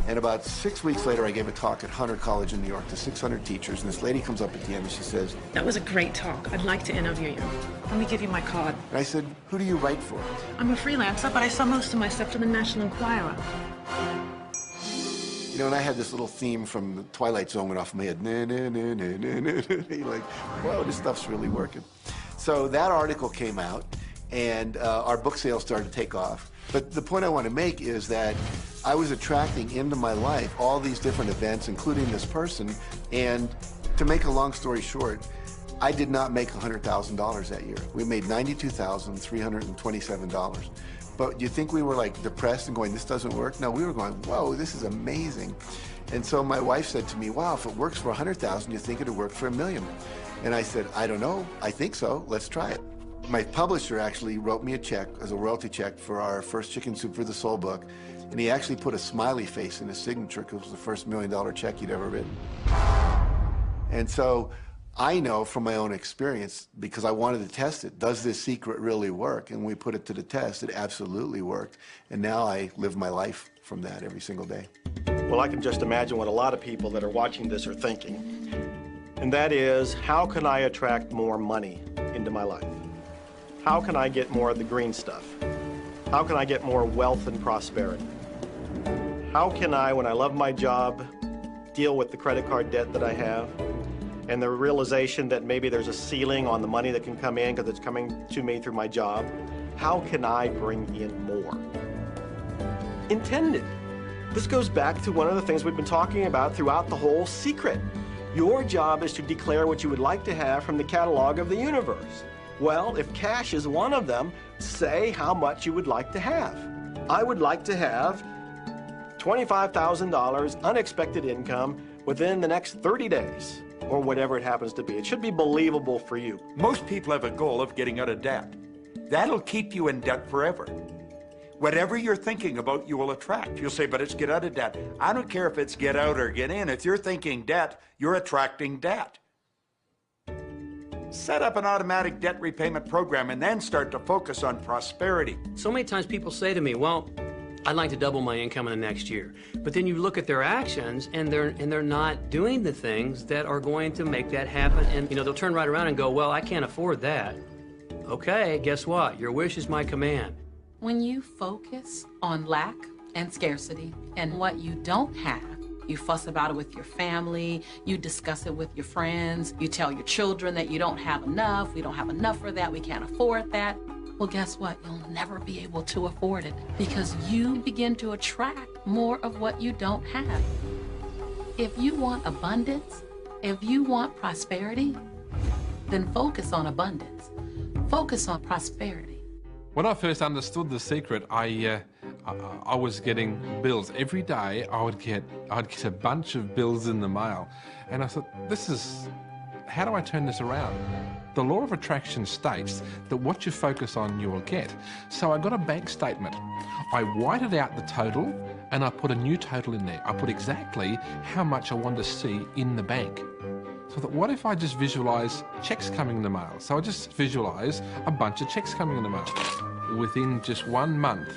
And about 6 weeks later, I gave a talk at Hunter College in New York to 600 teachers, and this lady comes up at the end and she says, that was a great talk. I'd like to interview you. Let me give you my card. And I said, who do you write for? I'm a freelancer, but I sell most of my stuff to the National Enquirer. And I had this little theme from the Twilight Zone went off in my head. Na, na, na, na, na, na. You're like, whoa, this stuff's really working. So that article came out, and our book sales started to take off. But the point I want to make is that I was attracting into my life all these different events, including this person. And to make a long story short, I did not make $100,000 that year. We made $92,327. But you think we were like depressed and going, this doesn't work? No, we were going, whoa, this is amazing. And so my wife said to me, wow, if it works for 100,000, you think it'd work for 1 million? And I said, I don't know. I think so. Let's try it. My publisher actually wrote me a check as a royalty check for our first Chicken Soup for the Soul book. And he actually put a smiley face in his signature because it was the first $1 million check he'd ever written. And so I know from my own experience, because I wanted to test it, does this secret really work? And we put it to the test. It absolutely worked. And now I live my life from that every single day. Well, I can just imagine what a lot of people that are watching this are thinking. And that is, how can I attract more money into my life? How can I get more of the green stuff? How can I get more wealth and prosperity? How can I, when I love my job, deal with the credit card debt that I have? And the realization that maybe there's a ceiling on the money that can come in because it's coming to me through my job. How can I bring in more? Intended. This goes back to one of the things we've been talking about throughout the whole secret. Your job is to declare what you would like to have from the catalog of the universe. Well, if cash is one of them, say how much you would like to have. I would like to have $25,000 unexpected income within the next 30 days, or whatever it happens to be. It should be believable for you. Most people have a goal of getting out of debt. That'll keep you in debt forever. Whatever you're thinking about, you will attract. You'll say, but it's get out of debt. I don't care if it's get out or get in. If you're thinking debt, you're attracting debt. Set up an automatic debt repayment program and then start to focus on prosperity. So many times people say to me, well, I'd like to double my income in the next year. But then you look at their actions and they're not doing the things that are going to make that happen. And they'll turn right around and go, well, I can't afford that. Okay, guess what? Your wish is my command. When you focus on lack and scarcity and what you don't have, you fuss about it with your family, you discuss it with your friends, you tell your children that you don't have enough, we don't have enough for that, we can't afford that. Well, guess what? You'll never be able to afford it because you begin to attract more of what you don't have. If you want abundance, if you want prosperity, then focus on abundance. Focus on prosperity. When I first understood the secret, I was getting bills every day. I'd get a bunch of bills in the mail, and I thought, how do I turn this around? The law of attraction states that what you focus on, you will get. So I got a bank statement. I whited out the total, and I put a new total in there. I put exactly how much I wanted to see in the bank. So I thought, what if I just visualize checks coming in the mail? So I just visualize a bunch of checks coming in the mail. Within just 1 month,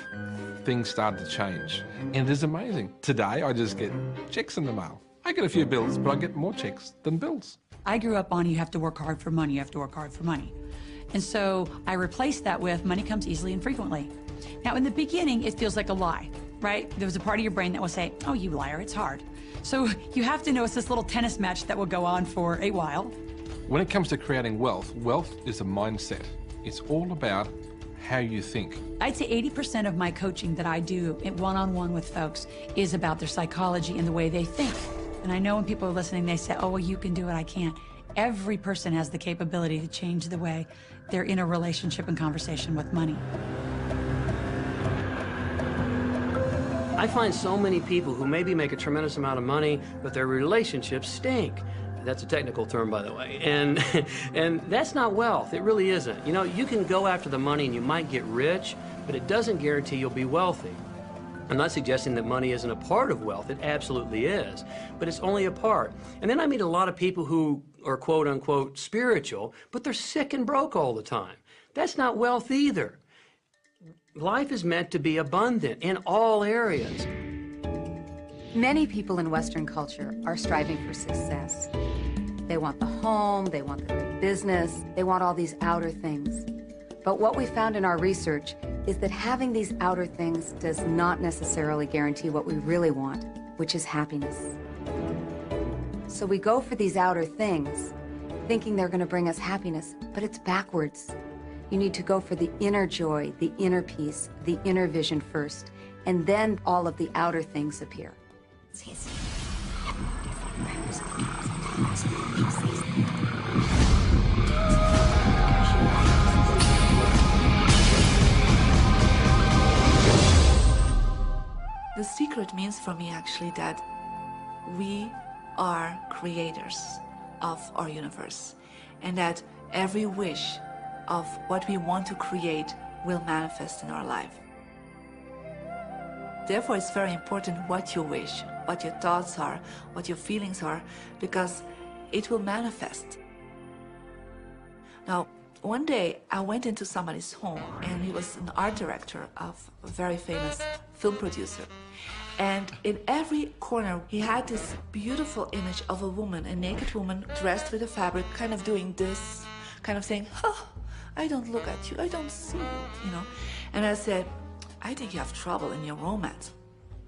things started to change. And it is amazing. Today, I just get checks in the mail. I get a few bills, but I get more checks than bills. I grew up on you have to work hard for money, you have to work hard for money. And so I replaced that with money comes easily and frequently. Now, in the beginning, it feels like a lie, right? There was a part of your brain that will say, oh, you liar, it's hard. So you have to know it's this little tennis match that will go on for a while. When it comes to creating wealth, wealth is a mindset. It's all about how you think. I'd say 80% of my coaching that I do one-on-one with folks is about their psychology and the way they think. And I know when people are listening, they say, oh, well, you can do it, I can't. Every person has the capability to change the way they're in a relationship and conversation with money. I find so many people who maybe make a tremendous amount of money, but their relationships stink. That's a technical term, by the way. And that's not wealth. It really isn't. You can go after the money and you might get rich, but it doesn't guarantee you'll be wealthy. I'm not suggesting that money isn't a part of wealth. It absolutely is. But it's only a part. And then I meet a lot of people who are quote-unquote spiritual, but they're sick and broke all the time. That's not wealth either. Life is meant to be abundant in all areas. Many people in Western culture are striving for success. They want the home, they want the great business, they want all these outer things. But what we found in our research is that having these outer things does not necessarily guarantee what we really want, which is happiness. So we go for these outer things, thinking they're going to bring us happiness, but it's backwards. You need to go for the inner joy, the inner peace, the inner vision first, and then all of the outer things appear. The secret means for me actually that we are creators of our universe, and that every wish of what we want to create will manifest in our life. Therefore, it's very important what you wish, what your thoughts are, what your feelings are, because it will manifest. Now, one day I went into somebody's home, and he was an art director of a very famous film producer. And in every corner, he had this beautiful image of a woman, a naked woman dressed with a fabric, kind of doing this, kind of saying, oh, I don't look at you, I don't see you, And I said, I think you have trouble in your romance.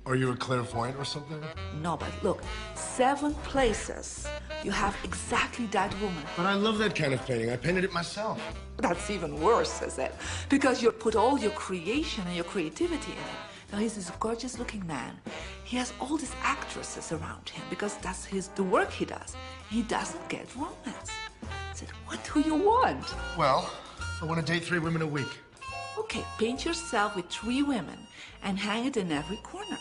Are you a clairvoyant or something? No, but look, 7 places you have exactly that woman. But I love that kind of painting. I painted it myself. That's even worse, I said, because you put all your creation and your creativity in it. So he's this gorgeous looking man. He has all these actresses around him because that's the work he does. He doesn't get romance. I said, what do you want? Well, I want to date 3 women a week. Okay, paint yourself with 3 women and hang it in every corner.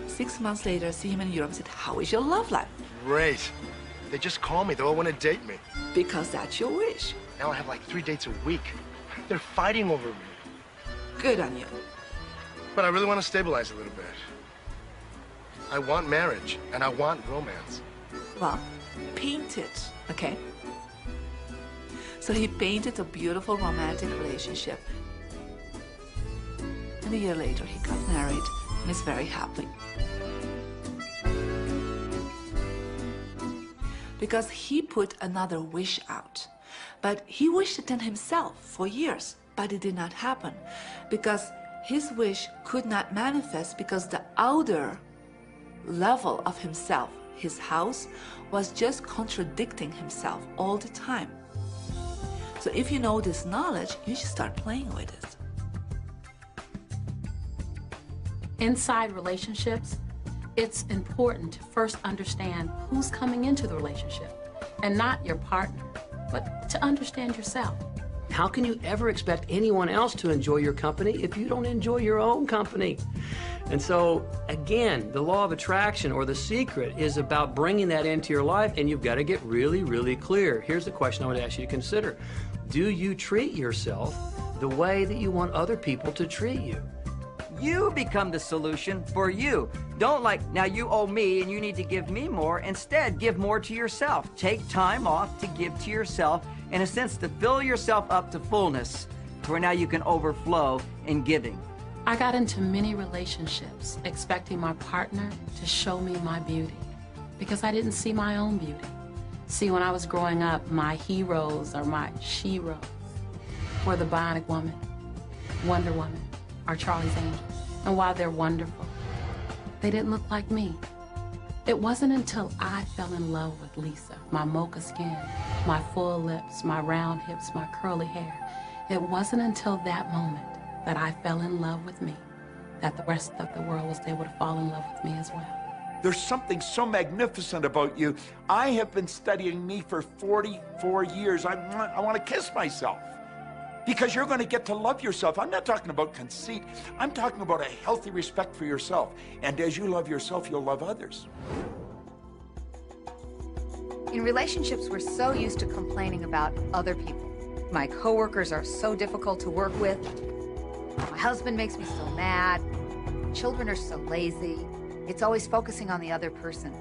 Six months later, I see him in Europe and said, how is your love life? Great. They just call me. They all want to date me. Because that's your wish. Now I have like 3 dates a week. They're fighting over me. Good on you. But I really want to stabilize a little bit. I want marriage, and I want romance. Well, paint it, okay? So he painted a beautiful romantic relationship. And a year later, he got married and is very happy. Because he put another wish out. But he wished it in himself for years, but it did not happen. Because his wish could not manifest because the outer level of himself, his house, was just contradicting himself all the time. So if you know this knowledge, you should start playing with it. Inside relationships, it's important to first understand who's coming into the relationship, and not your partner, but to understand yourself. How can you ever expect anyone else to enjoy your company if you don't enjoy your own company? And so, again, the law of attraction, or the secret, is about bringing that into your life, and you've got to get really, really clear. Here's the question I would ask you to consider. Do you treat yourself the way that you want other people to treat you? You become the solution for you. Don't now you owe me and you need to give me more. Instead, give more to yourself. Take time off to give to yourself, in a sense, to fill yourself up to fullness, to where now you can overflow in giving. I got into many relationships expecting my partner to show me my beauty because I didn't see my own beauty. See, when I was growing up, my heroes or my she-ros were the Bionic Woman, Wonder Woman, or Charlie's Angels. And while they're wonderful, they didn't look like me. It wasn't until I fell in love with Lisa, my mocha skin, my full lips, my round hips, my curly hair. It wasn't until that moment that I fell in love with me that the rest of the world was able to fall in love with me as well. There's something so magnificent about you. I have been studying me for 44 years. I want to kiss myself. Because you're going to get to love yourself. I'm not talking about conceit. I'm talking about a healthy respect for yourself. And as you love yourself, you'll love others. In relationships, we're so used to complaining about other people. My coworkers are so difficult to work with. My husband makes me so mad. Children are so lazy. It's always focusing on the other person.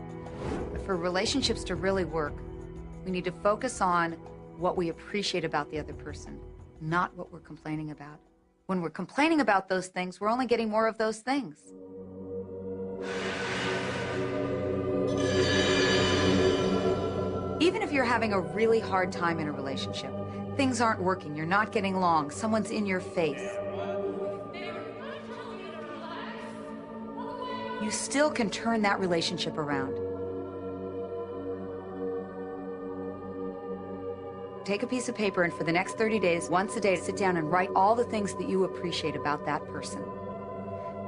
But for relationships to really work, we need to focus on what we appreciate about the other person, not what we're complaining about. When we're complaining about those things, we're only getting more of those things. Even if you're having a really hard time in a relationship, things aren't working, you're not getting along, someone's in your face, you still can turn that relationship around. Take a piece of paper and for the next 30 days, once a day, sit down and write all the things that you appreciate about that person.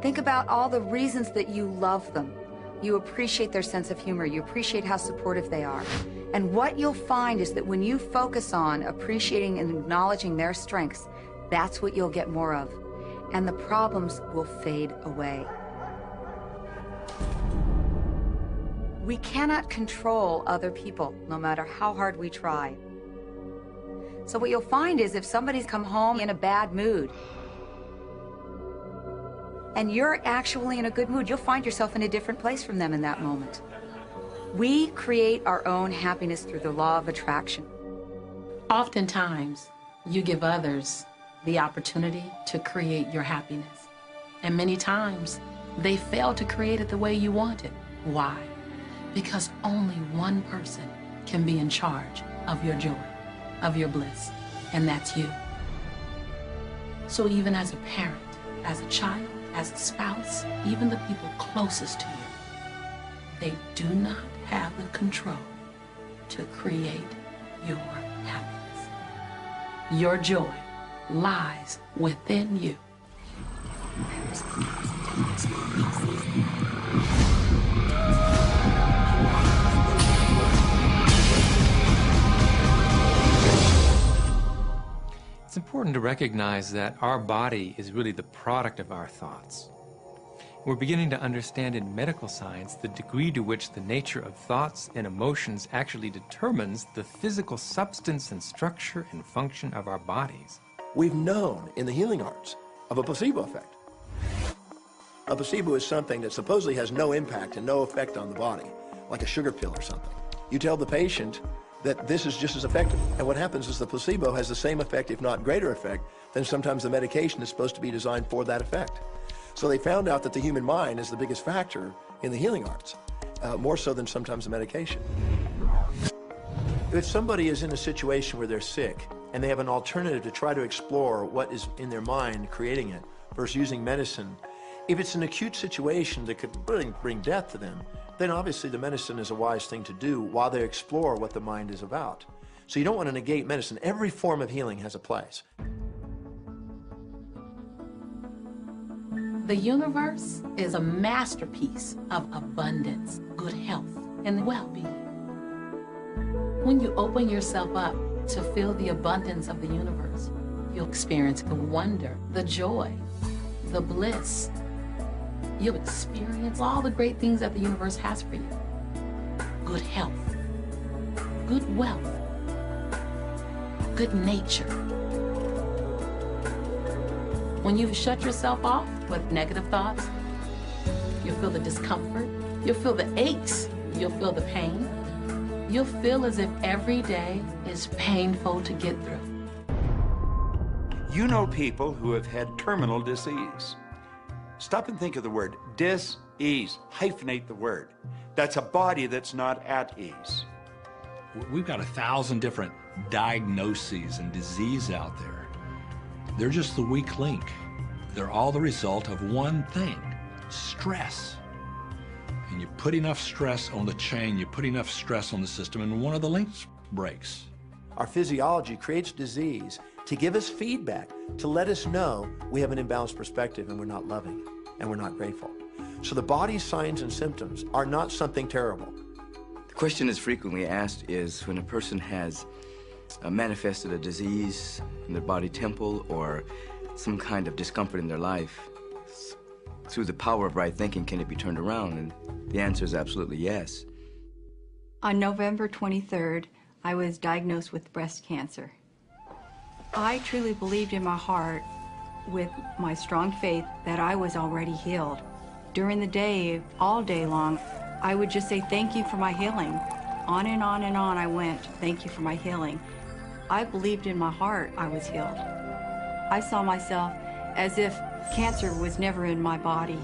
Think about all the reasons that you love them. You appreciate their sense of humor. You appreciate how supportive they are. And what you'll find is that when you focus on appreciating and acknowledging their strengths, that's what you'll get more of. And the problems will fade away. We cannot control other people, no matter how hard we try. So what you'll find is if somebody's come home in a bad mood and you're actually in a good mood, you'll find yourself in a different place from them in that moment. We create our own happiness through the law of attraction. Oftentimes, you give others the opportunity to create your happiness. And many times, they fail to create it the way you want it. Why? Because only one person can be in charge of your joy, of your bliss, and that's you. So even as a parent, as a child, as a spouse, even the people closest to you, they do not have the control to create your happiness. Your joy lies within you. It's important to recognize that our body is really the product of our thoughts. We're beginning to understand in medical science the degree to which the nature of thoughts and emotions actually determines the physical substance and structure and function of our bodies. We've known in the healing arts of a placebo effect. A placebo is something that supposedly has no impact and no effect on the body, like a sugar pill or something. You tell the patient that this is just as effective. And what happens is the placebo has the same effect, if not greater effect, than sometimes the medication is supposed to be designed for that effect. So they found out that the human mind is the biggest factor in the healing arts, more so than sometimes the medication. If somebody is in a situation where they're sick and they have an alternative to try to explore what is in their mind creating it versus using medicine, if it's an acute situation that could really bring death to them, then obviously the medicine is a wise thing to do while they explore what the mind is about. So you don't want to negate medicine. Every form of healing has a place. The universe is a masterpiece of abundance, good health, and well-being. When you open yourself up to feel the abundance of the universe, you'll experience the wonder, the joy, the bliss. You'll experience all the great things that the universe has for you. Good health, good wealth, good nature. When you shut yourself off with negative thoughts, you'll feel the discomfort, you'll feel the aches, you'll feel the pain. You'll feel as if every day is painful to get through. You know people who have had terminal disease. Stop and think of the word dis-ease. Hyphenate the word. That's a body that's not at ease. We've got 1,000 different diagnoses and disease out there. They're just the weak link. They're all the result of one thing, stress. And you put enough stress on the chain, you put enough stress on the system, and one of the links breaks. Our physiology creates disease to give us feedback, to let us know we have an imbalanced perspective and we're not loving and we're not grateful. So the body's signs and symptoms are not something terrible. The question that's frequently asked is when a person has manifested a disease in their body temple or some kind of discomfort in their life, through the power of right thinking, can it be turned around? And the answer is absolutely yes. On November 23rd, I was diagnosed with breast cancer. I truly believed in my heart, with my strong faith, that I was already healed. During the day, all day long, I would just say, thank you for my healing. On and on and on I went, thank you for my healing. I believed in my heart I was healed. I saw myself as if cancer was never in my body.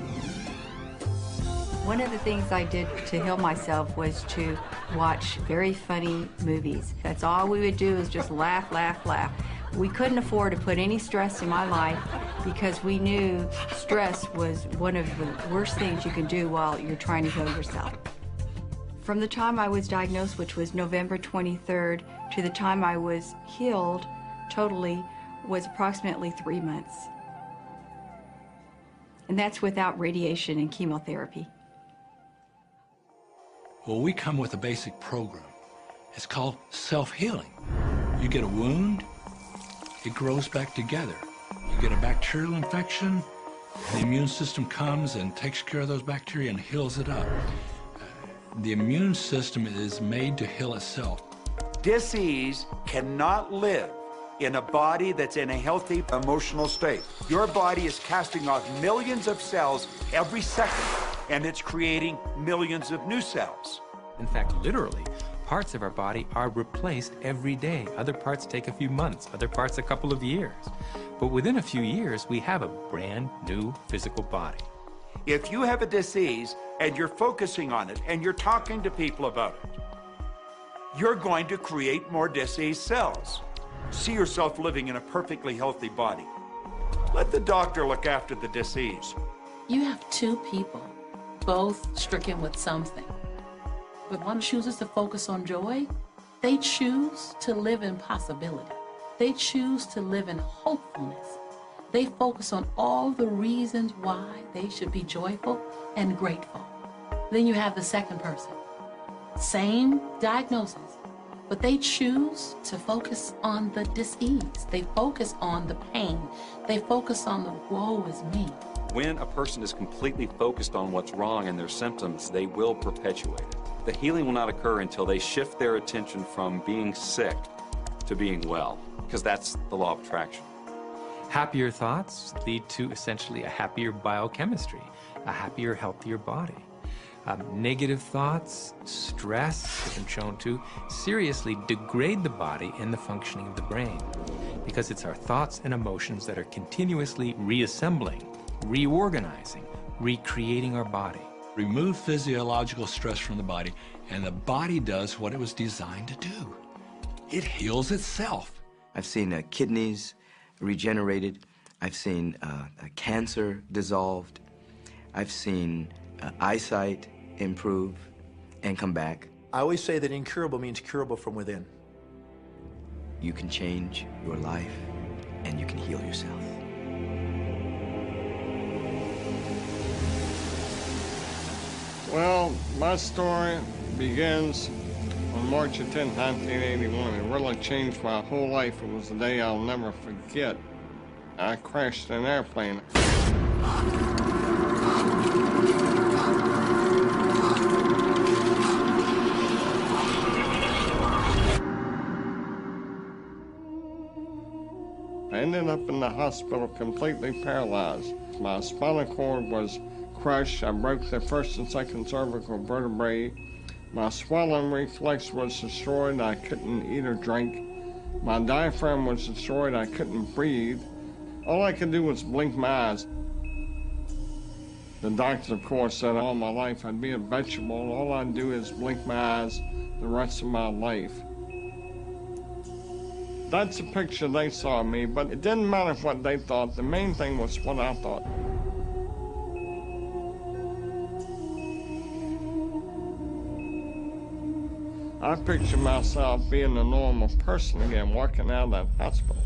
One of the things I did to heal myself was to watch very funny movies. That's all we would do, is just laugh, laugh, laugh. We couldn't afford to put any stress in my life because we knew stress was one of the worst things you can do while you're trying to heal yourself. From the time I was diagnosed, which was November 23rd, to the time I was healed totally was approximately 3 months. And that's without radiation and chemotherapy. Well, we come with a basic program. It's called self-healing. You get a wound, it grows back together. You get a bacterial infection, the immune system comes and takes care of those bacteria and heals it up. The immune system is made to heal itself. Dis-ease cannot live in a body that's in a healthy emotional state. Your body is casting off millions of cells every second, and it's creating millions of new cells. In fact, literally, parts of our body are replaced every day. Other parts take a few months, other parts a couple of years. But within a few years, we have a brand new physical body. If you have a disease and you're focusing on it and you're talking to people about it, you're going to create more diseased cells. See yourself living in a perfectly healthy body. Let the doctor look after the disease. You have two people, both stricken with something. But one chooses to focus on joy. They choose to live in possibility. They choose to live in hopefulness. They focus on all the reasons why they should be joyful and grateful. Then you have the second person. Same diagnosis, but they choose to focus on the dis-ease. They focus on the pain. They focus on the woe is me. When a person is completely focused on what's wrong and their symptoms, they will perpetuate it. The healing will not occur until they shift their attention from being sick to being well, because that's the law of attraction. Happier thoughts lead to essentially a happier biochemistry, a happier, healthier body. Negative thoughts, stress, has been shown to seriously degrade the body and the functioning of the brain, because it's our thoughts and emotions that are continuously reassembling, reorganizing, recreating our body. Remove physiological stress from the body, and the body does what it was designed to do. It heals itself. I've seen kidneys regenerated. I've seen cancer dissolved. I've seen eyesight improve and come back. I always say that incurable means curable from within. You can change your life, and you can heal yourself. Well, my story begins on March 10, 1981. It really changed my whole life. It was a day I'll never forget. I crashed an airplane. I ended up in the hospital completely paralyzed. My spinal cord was crushed. I broke the first and second cervical vertebrae. My swallowing reflex was destroyed. I couldn't eat or drink. My diaphragm was destroyed. I couldn't breathe. All I could do was blink my eyes. The doctor, of course, said all my life I'd be a vegetable. All I'd do is blink my eyes the rest of my life. That's the picture they saw of me, but it didn't matter what they thought. The main thing was what I thought. I picture myself being a normal person again, walking out of that hospital.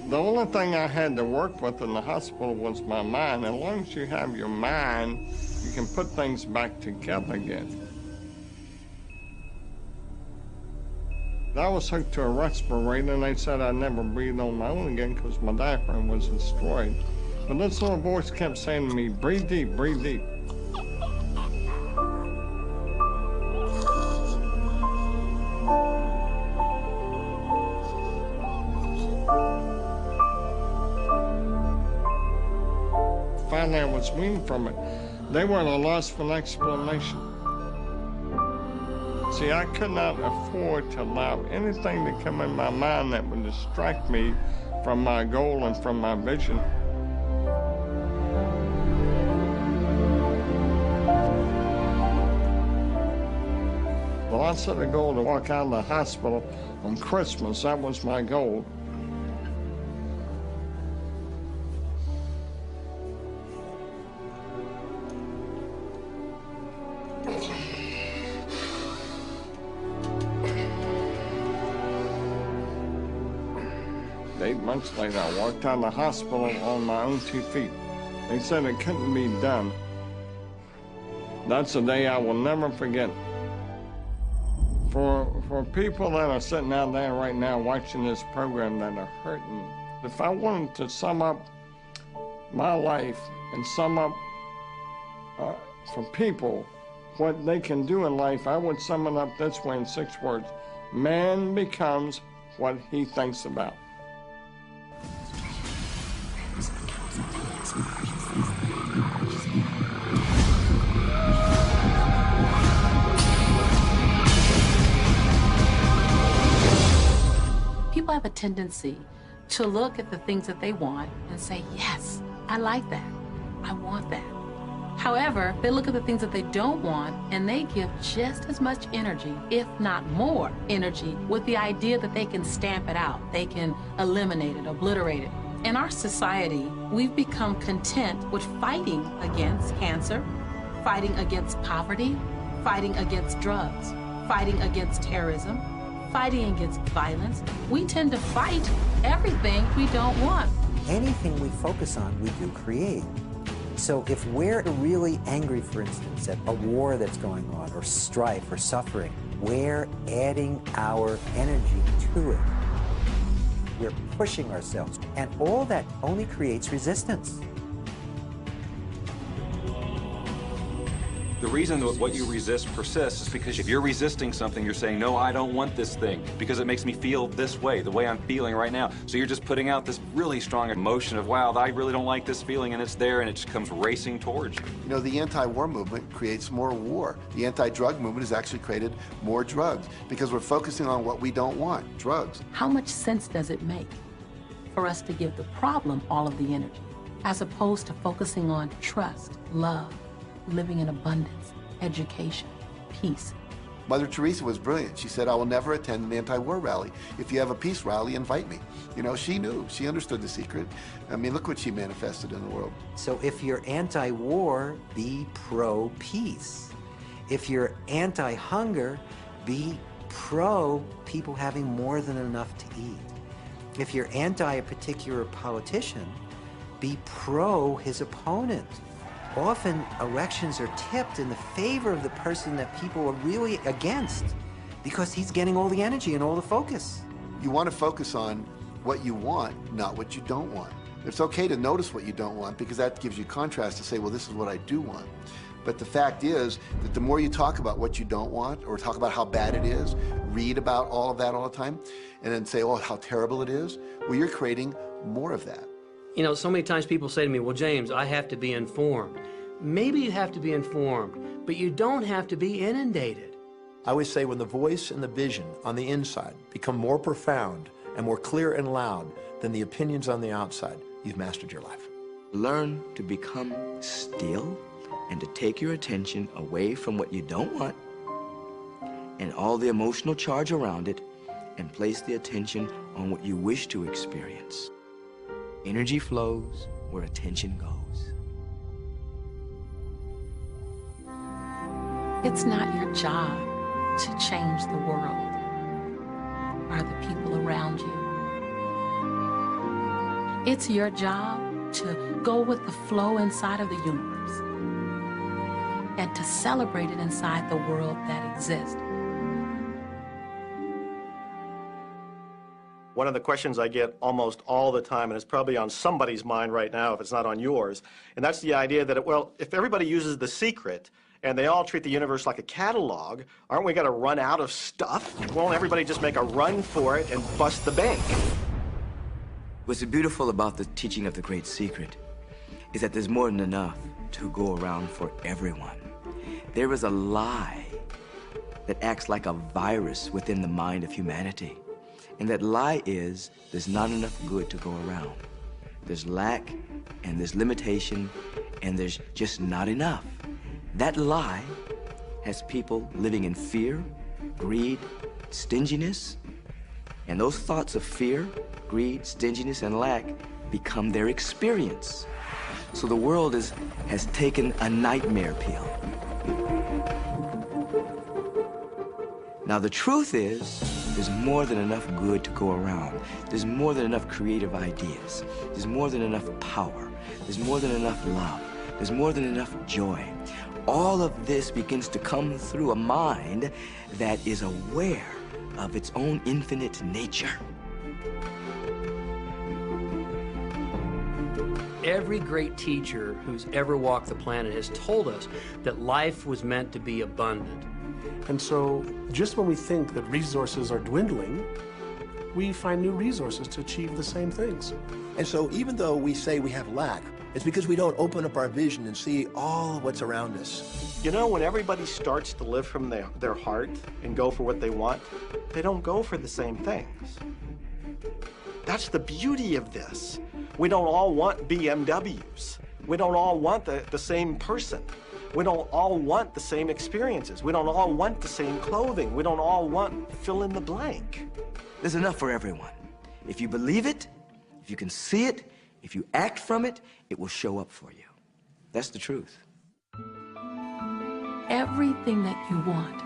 The only thing I had to work with in the hospital was my mind. As long as you have your mind, you can put things back together again. I was hooked to a respirator, and they said I'd never breathe on my own again because my diaphragm was destroyed. But this little voice kept saying to me, breathe deep, breathe deep. Finally, I was weaned from it. They were at a loss for an explanation. See, I could not afford to allow anything to come in my mind that would distract me from my goal and from my vision. Well, I set a goal to walk out of the hospital on Christmas. That was my goal. Months later, I walked out of the hospital on my own 2 feet. They said it couldn't be done. That's a day I will never forget. For people that are sitting out there right now watching this program that are hurting, if I wanted to sum up my life and sum up for people what they can do in life, I would sum it up this way in 6 words. Man becomes what he thinks about. People have a tendency to look at the things that they want and say, yes, I like that. I want that. However, they look at the things that they don't want and they give just as much energy, if not more energy, with the idea that they can stamp it out. They can eliminate it, obliterate it. In our society, we've become content with fighting against cancer, fighting against poverty, fighting against drugs, fighting against terrorism, fighting against violence. We tend to fight everything we don't want. Anything we focus on, we do create. So if we're really angry, for instance, at a war that's going on, or strife, or suffering, we're adding our energy to it. We're pushing ourselves, and all that only creates resistance. The reason that what you resist persists is because if you're resisting something, you're saying, no, I don't want this thing because it makes me feel this way, the way I'm feeling right now. So you're just putting out this really strong emotion of, wow, I really don't like this feeling, and it's there, and it just comes racing towards you. You know, the anti-war movement creates more war. The anti-drug movement has actually created more drugs because we're focusing on what we don't want, drugs. How much sense does it make for us to give the problem all of the energy, as opposed to focusing on trust, love, living in abundance, education, peace? Mother Teresa was brilliant. She said, I will never attend an anti-war rally. If you have a peace rally, invite me. You know, she knew. She understood the secret. I mean, look what she manifested in the world. So if you're anti-war, be pro-peace. If you're anti-hunger, be pro-people having more than enough to eat. If you're anti a particular politician, be pro his opponent. Often elections are tipped in the favor of the person that people are really against because he's getting all the energy and all the focus. You want to focus on what you want, not what you don't want. It's okay to notice what you don't want because that gives you contrast to say, well, this is what I do want. But the fact is that the more you talk about what you don't want or talk about how bad it is, read about all of that all the time, and then say, oh, how terrible it is, well, you're creating more of that. You know, so many times people say to me, well, James, I have to be informed. Maybe you have to be informed, but you don't have to be inundated. I always say when the voice and the vision on the inside become more profound and more clear and loud than the opinions on the outside, you've mastered your life. Learn to become still and to take your attention away from what you don't want and all the emotional charge around it and place the attention on what you wish to experience. Energy flows where attention goes. It's not your job to change the world or the people around you. It's your job to go with the flow inside of the universe and to celebrate it inside the world that exists. One of the questions I get almost all the time, and it's probably on somebody's mind right now if it's not on yours, and that's the idea that, well, if everybody uses The Secret and they all treat the universe like a catalog, aren't we going to run out of stuff? Won't everybody just make a run for it and bust the bank? What's beautiful about the teaching of the Great Secret is that there's more than enough to go around for everyone. There is a lie that acts like a virus within the mind of humanity. And that lie is there's not enough good to go around. There's lack, and there's limitation, and there's just not enough. That lie has people living in fear, greed, stinginess, and those thoughts of fear, greed, stinginess, and lack become their experience. So the world has taken a nightmare pill. Now the truth is, there's more than enough good to go around. There's more than enough creative ideas. There's more than enough power. There's more than enough love. There's more than enough joy. All of this begins to come through a mind that is aware of its own infinite nature. Every great teacher who's ever walked the planet has told us that life was meant to be abundant. And so just when we think that resources are dwindling, we find new resources to achieve the same things. And so even though we say we have lack, it's because we don't open up our vision and see all of what's around us. You know, when everybody starts to live from their heart and go for what they want, they don't go for the same things. That's the beauty of this. We don't all want BMWs. We don't all want the same person. We don't all want the same experiences. We don't all want the same clothing. We don't all want fill in the blank. There's enough for everyone. If you believe it, if you can see it, if you act from it, it will show up for you. That's the truth. Everything that you want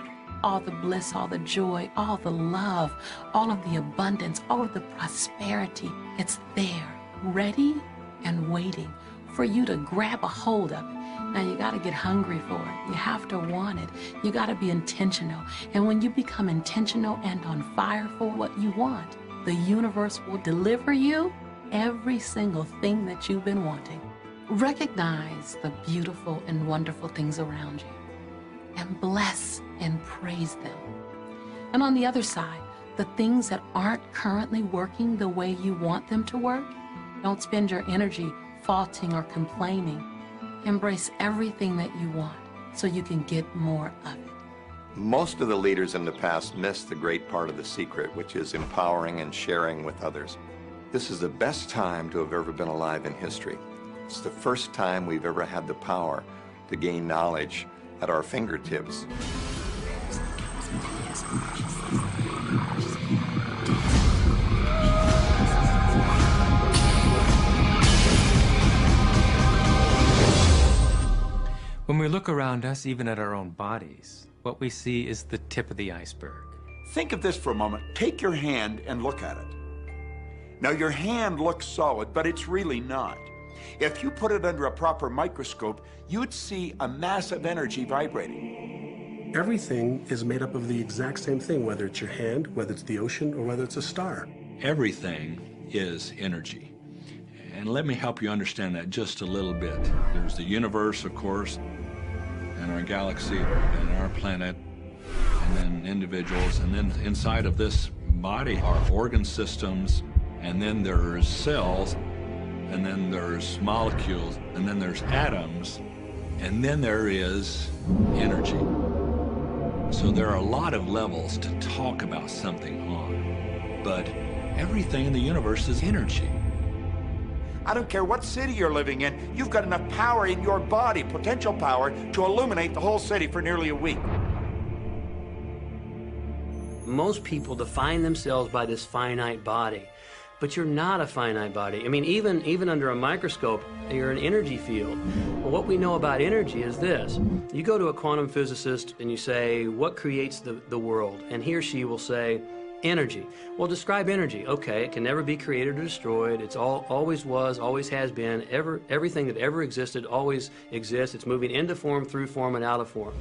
all the bliss, all the joy, all the love, all of the abundance, all of the prosperity. It's there, ready and waiting for you to grab a hold of it. Now, you got to get hungry for it. You have to want it. You got to be intentional. And when you become intentional and on fire for what you want, the universe will deliver you every single thing that you've been wanting. Recognize the beautiful and wonderful things around you and bless and praise them. And on the other side, the things that aren't currently working the way you want them to work, don't spend your energy faulting or complaining. Embrace everything that you want so you can get more of it. Most of the leaders in the past missed the great part of the secret, which is empowering and sharing with others. This is the best time to have ever been alive in history. It's the first time we've ever had the power to gain knowledge at our fingertips. When we look around us, even at our own bodies, what we see is the tip of the iceberg. Think of this for a moment. Take your hand and look at it. Now, your hand looks solid, but it's really not. If you put it under a proper microscope, you'd see a massive energy vibrating. Everything is made up of the exact same thing, whether it's your hand, whether it's the ocean, or whether it's a star. Everything is energy. And let me help you understand that just a little bit. There's the universe, of course, and our galaxy, and our planet, and then individuals, and then inside of this body are organ systems, and then there's cells, and then there's molecules, and then there's atoms, and then there is energy. So there are a lot of levels to talk about something on, but everything in the universe is energy. I don't care what city you're living in, you've got enough power in your body, potential power, to illuminate the whole city for nearly a week. Most people define themselves by this finite body, but you're not a finite body. I mean, even under a microscope, you're an energy field. Well, what we know about energy is this. You go to a quantum physicist and you say, what creates the world? And he or she will say, energy. Well, describe energy. Okay, it can never be created or destroyed. It's always was, always has been. Everything that ever existed always exists. It's moving into form, through form, and out of form.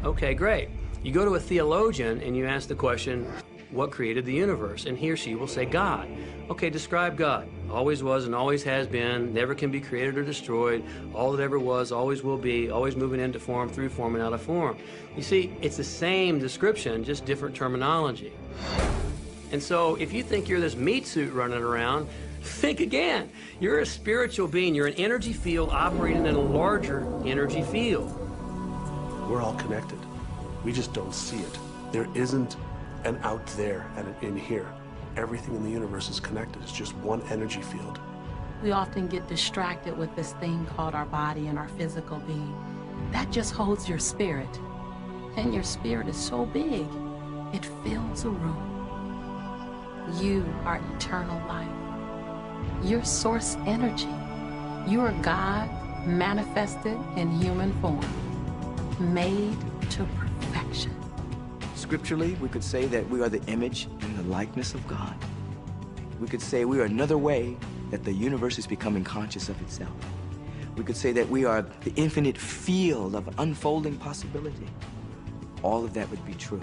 Okay, great. You go to a theologian and you ask the question, what created the universe? And he or she will say, God. Okay, describe God. Always was and always has been, never can be created or destroyed, all that ever was, always will be, always moving into form, through form, and out of form. You see, it's the same description, just different terminology. And so if you think you're this meat suit running around, think again. You're a spiritual being. You're an energy field operating in a larger energy field. We're all connected. We just don't see it. There isn't an out there and an in here. Everything in the universe is connected. It's just one energy field. We often get distracted with this thing called our body and our physical being. That just holds your spirit. And your spirit is so big, it fills a room. You are eternal life. You're source energy. You are God manifested in human form, made to perfection. Scripturally, we could say that we are the image and the likeness of God. We could say we are another way that the universe is becoming conscious of itself. We could say that we are the infinite field of unfolding possibility. All of that would be true.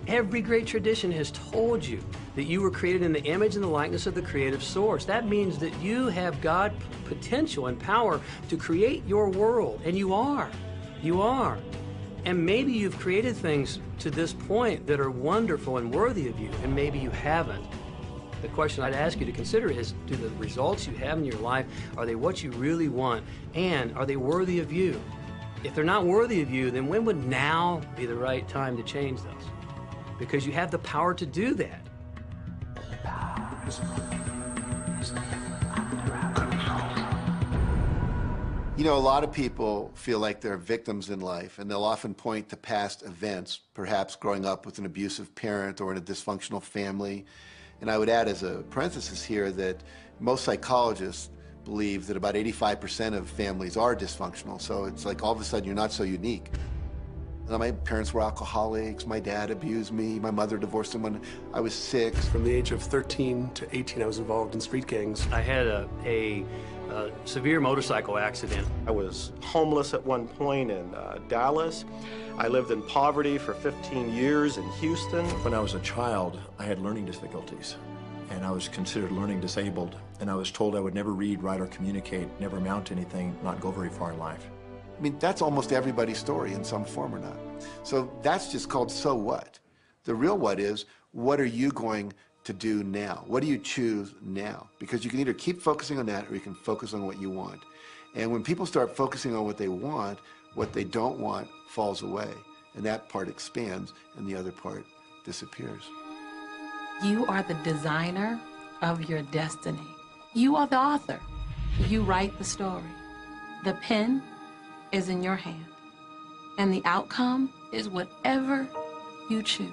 Every great tradition has told you that you were created in the image and the likeness of the creative source. That means that you have God potential and power to create your world, and you are. You are. And maybe you've created things to this point that are wonderful and worthy of you, and maybe you haven't. The question I'd ask you to consider is, do the results you have in your life, are they what you really want? And are they worthy of you? If they're not worthy of you, then when would now be the right time to change those? Because you have the power to do that. You know, a lot of people feel like they're victims in life, and they'll often point to past events, perhaps growing up with an abusive parent or in a dysfunctional family. And I would add as a parenthesis here that most psychologists believe that about 85% of families are dysfunctional, so it's like all of a sudden you're not so unique. My parents were alcoholics, my dad abused me, my mother divorced him when I was 6. From the age of 13 to 18, I was involved in street gangs. I had a severe motorcycle accident. I was homeless at one point in Dallas. I lived in poverty for 15 years in Houston. When I was a child, I had learning difficulties, and I was considered learning disabled, and I was told I would never read, write, or communicate, never amount to anything, not go very far in life. I mean, that's almost everybody's story in some form or not. So that's just called so what. The real what is, what are you going to do now? What do you choose now? Because you can either keep focusing on that or you can focus on what you want. And when people start focusing on what they want, what they don't want falls away. And that part expands and the other part disappears. You are the designer of your destiny. You are the author. You write the story. The pen is in your hand, and the outcome is whatever you choose.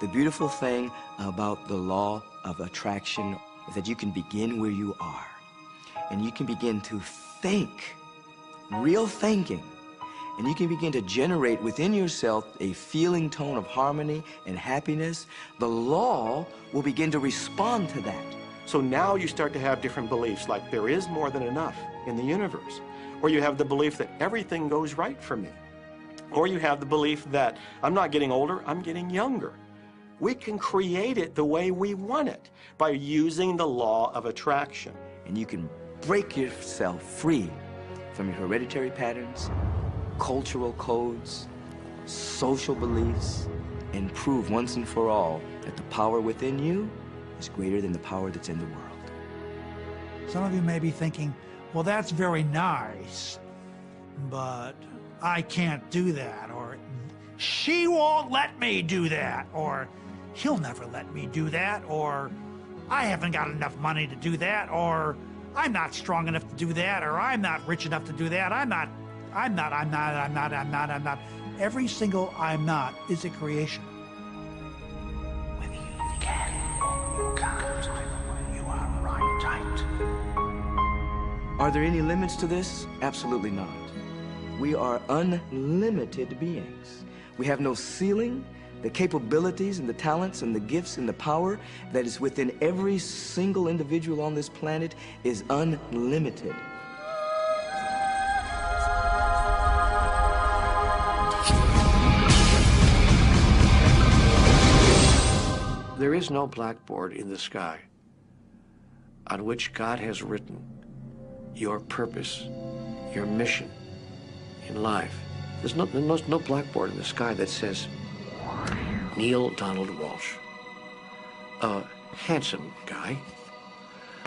The beautiful thing about the law of attraction is that you can begin where you are, and you can begin to think, real thinking, and you can begin to generate within yourself a feeling tone of harmony and happiness. The law will begin to respond to that. So now you start to have different beliefs, like there is more than enough in the universe. Or you have the belief that everything goes right for me. Or you have the belief that I'm not getting older, I'm getting younger. We can create it the way we want it by using the law of attraction. And you can break yourself free from your hereditary patterns, cultural codes, social beliefs, and prove once and for all that the power within you is greater than the power that's in the world. Some of you may be thinking, well, that's very nice, but I can't do that, or she won't let me do that, or he'll never let me do that, or I haven't got enough money to do that, or I'm not strong enough to do that, or I'm not rich enough to do that, I'm not. Every single I'm not is a creation. Whether you can or you can't, you are right tight. Are there any limits to this? Absolutely not. We are unlimited beings. We have no ceiling. The capabilities and the talents and the gifts and the power that is within every single individual on this planet is unlimited. There is no blackboard in the sky on which God has written your purpose, your mission in life. There's no blackboard in the sky that says Neil Donald Walsh, a handsome guy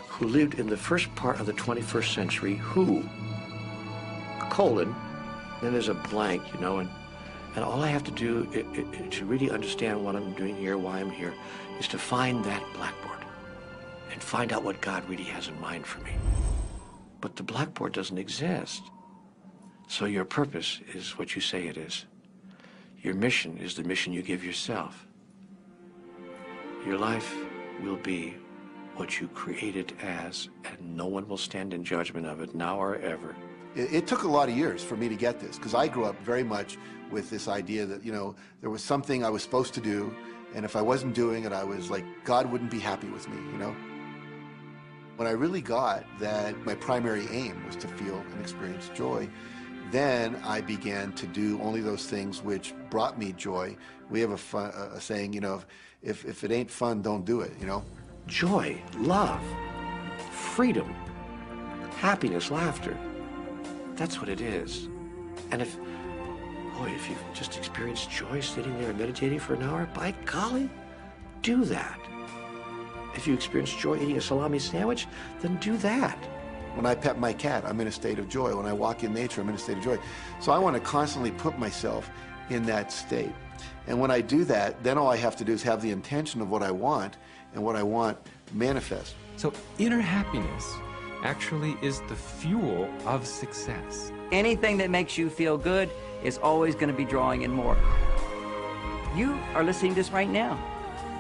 who lived in the first part of the 21st century, who, colon, then there's a blank, you know, and all I have to do to really understand what I'm doing here, why I'm here, is to find that blackboard and find out what God really has in mind for me. But the blackboard doesn't exist. So your purpose is what you say it is. Your mission is the mission you give yourself. Your life will be what you create it as, and no one will stand in judgment of it now or ever. It took a lot of years for me to get this, because I grew up very much with this idea that, you know, there was something I was supposed to do, and if I wasn't doing it, I was like, God wouldn't be happy with me, you know? When I really got that my primary aim was to feel and experience joy, then I began to do only those things which brought me joy. We have a saying, you know, if it ain't fun, don't do it, you know? Joy, love, freedom, happiness, laughter. That's what it is. And if you've just experienced joy sitting there and meditating for an hour, by golly, do that. If you experience joy eating a salami sandwich, then do that. When I pet my cat, I'm in a state of joy. When I walk in nature, I'm in a state of joy. So I want to constantly put myself in that state. And when I do that, then all I have to do is have the intention of what I want, and what I want manifest. So inner happiness actually is the fuel of success. Anything that makes you feel good is always going to be drawing in more. You are listening to this right now.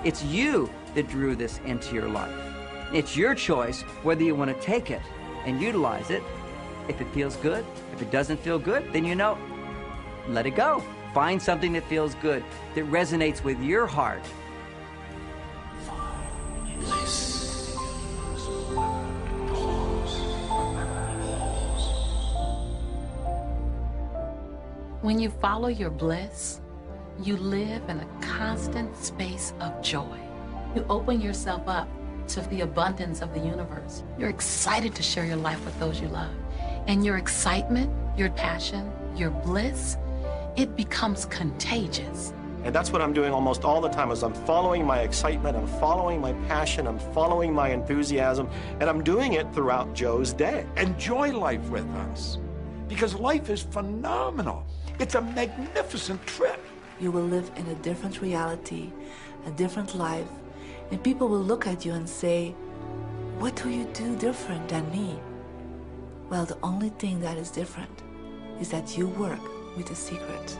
It's you that drew this into your life. It's your choice whether you want to take it and utilize it, If it feels good, if it doesn't feel good, then you know, let it go. Find something that feels good, that resonates with your heart. When you follow your bliss, you live in a constant space of joy. You open yourself up to the abundance of the universe. You're excited to share your life with those you love. And your excitement, your passion, your bliss, it becomes contagious. And that's what I'm doing almost all the time, is I'm following my excitement, I'm following my passion, I'm following my enthusiasm, and I'm doing it throughout Joe's day. Enjoy life with us, because life is phenomenal. It's a magnificent trip. You will live in a different reality, a different life, and people will look at you and say, what do you do different than me? Well, the only thing that is different is that you work with a secret.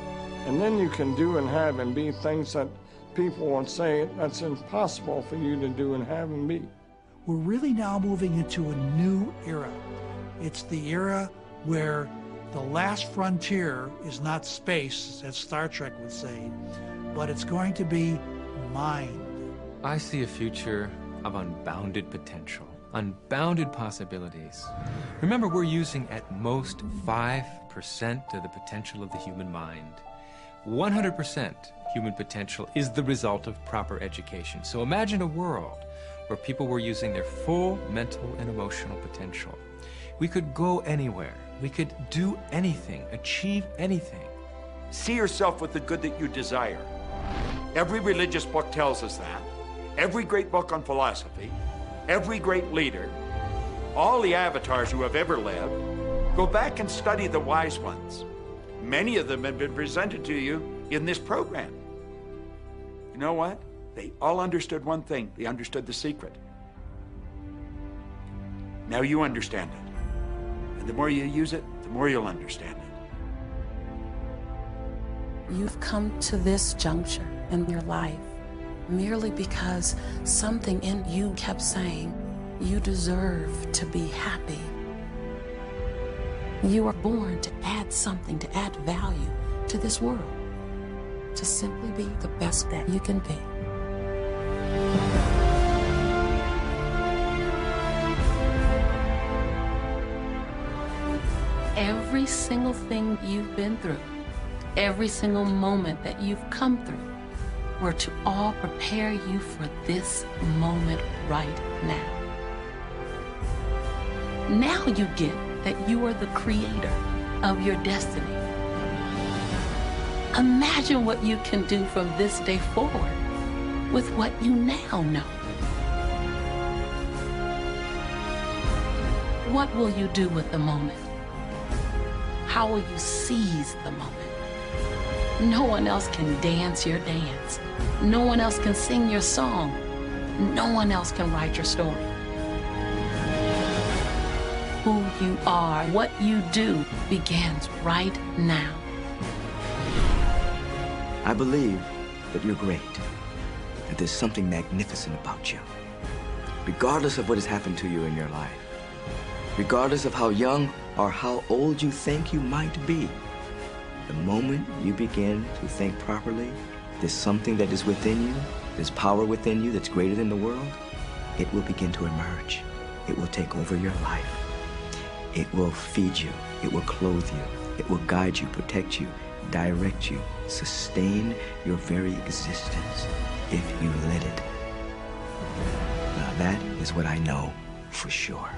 And then you can do and have and be things that people would say that's impossible for you to do and have and be. We're really now moving into a new era. It's the era where the last frontier is not space, as Star Trek would say, but it's going to be mind. I see a future of unbounded potential, unbounded possibilities. Remember, we're using at most 5% of the potential of the human mind. 100% human potential is the result of proper education. So imagine a world where people were using their full mental and emotional potential. We could go anywhere. We could do anything, achieve anything. See yourself with the good that you desire. Every religious book tells us that. Every great book on philosophy, every great leader, all the avatars who have ever lived. Go back and study the wise ones. Many of them have been presented to you in this program. You know what? They all understood one thing. They understood the secret. Now you understand it. And the more you use it, the more you'll understand it. You've come to this juncture in your life merely because something in you kept saying, you deserve to be happy. You are born to add something, to add value to this world, to simply be the best that you can be. Every single thing you've been through, every single moment that you've come through, were to all prepare you for this moment right now. Now you get that you are the creator of your destiny. Imagine what you can do from this day forward with what you now know. What will you do with the moment? How will you seize the moment? No one else can dance your dance. No one else can sing your song. No one else can write your story. Who you are, what you do, begins right now. I believe that you're great, that there's something magnificent about you. Regardless of what has happened to you in your life, regardless of how young or how old you think you might be, the moment you begin to think properly, there's something that is within you, there's power within you that's greater than the world, it will begin to emerge. It will take over your life. It will feed you. It will clothe you. It will guide you, protect you, direct you, sustain your very existence if you let it. Now that is what I know for sure.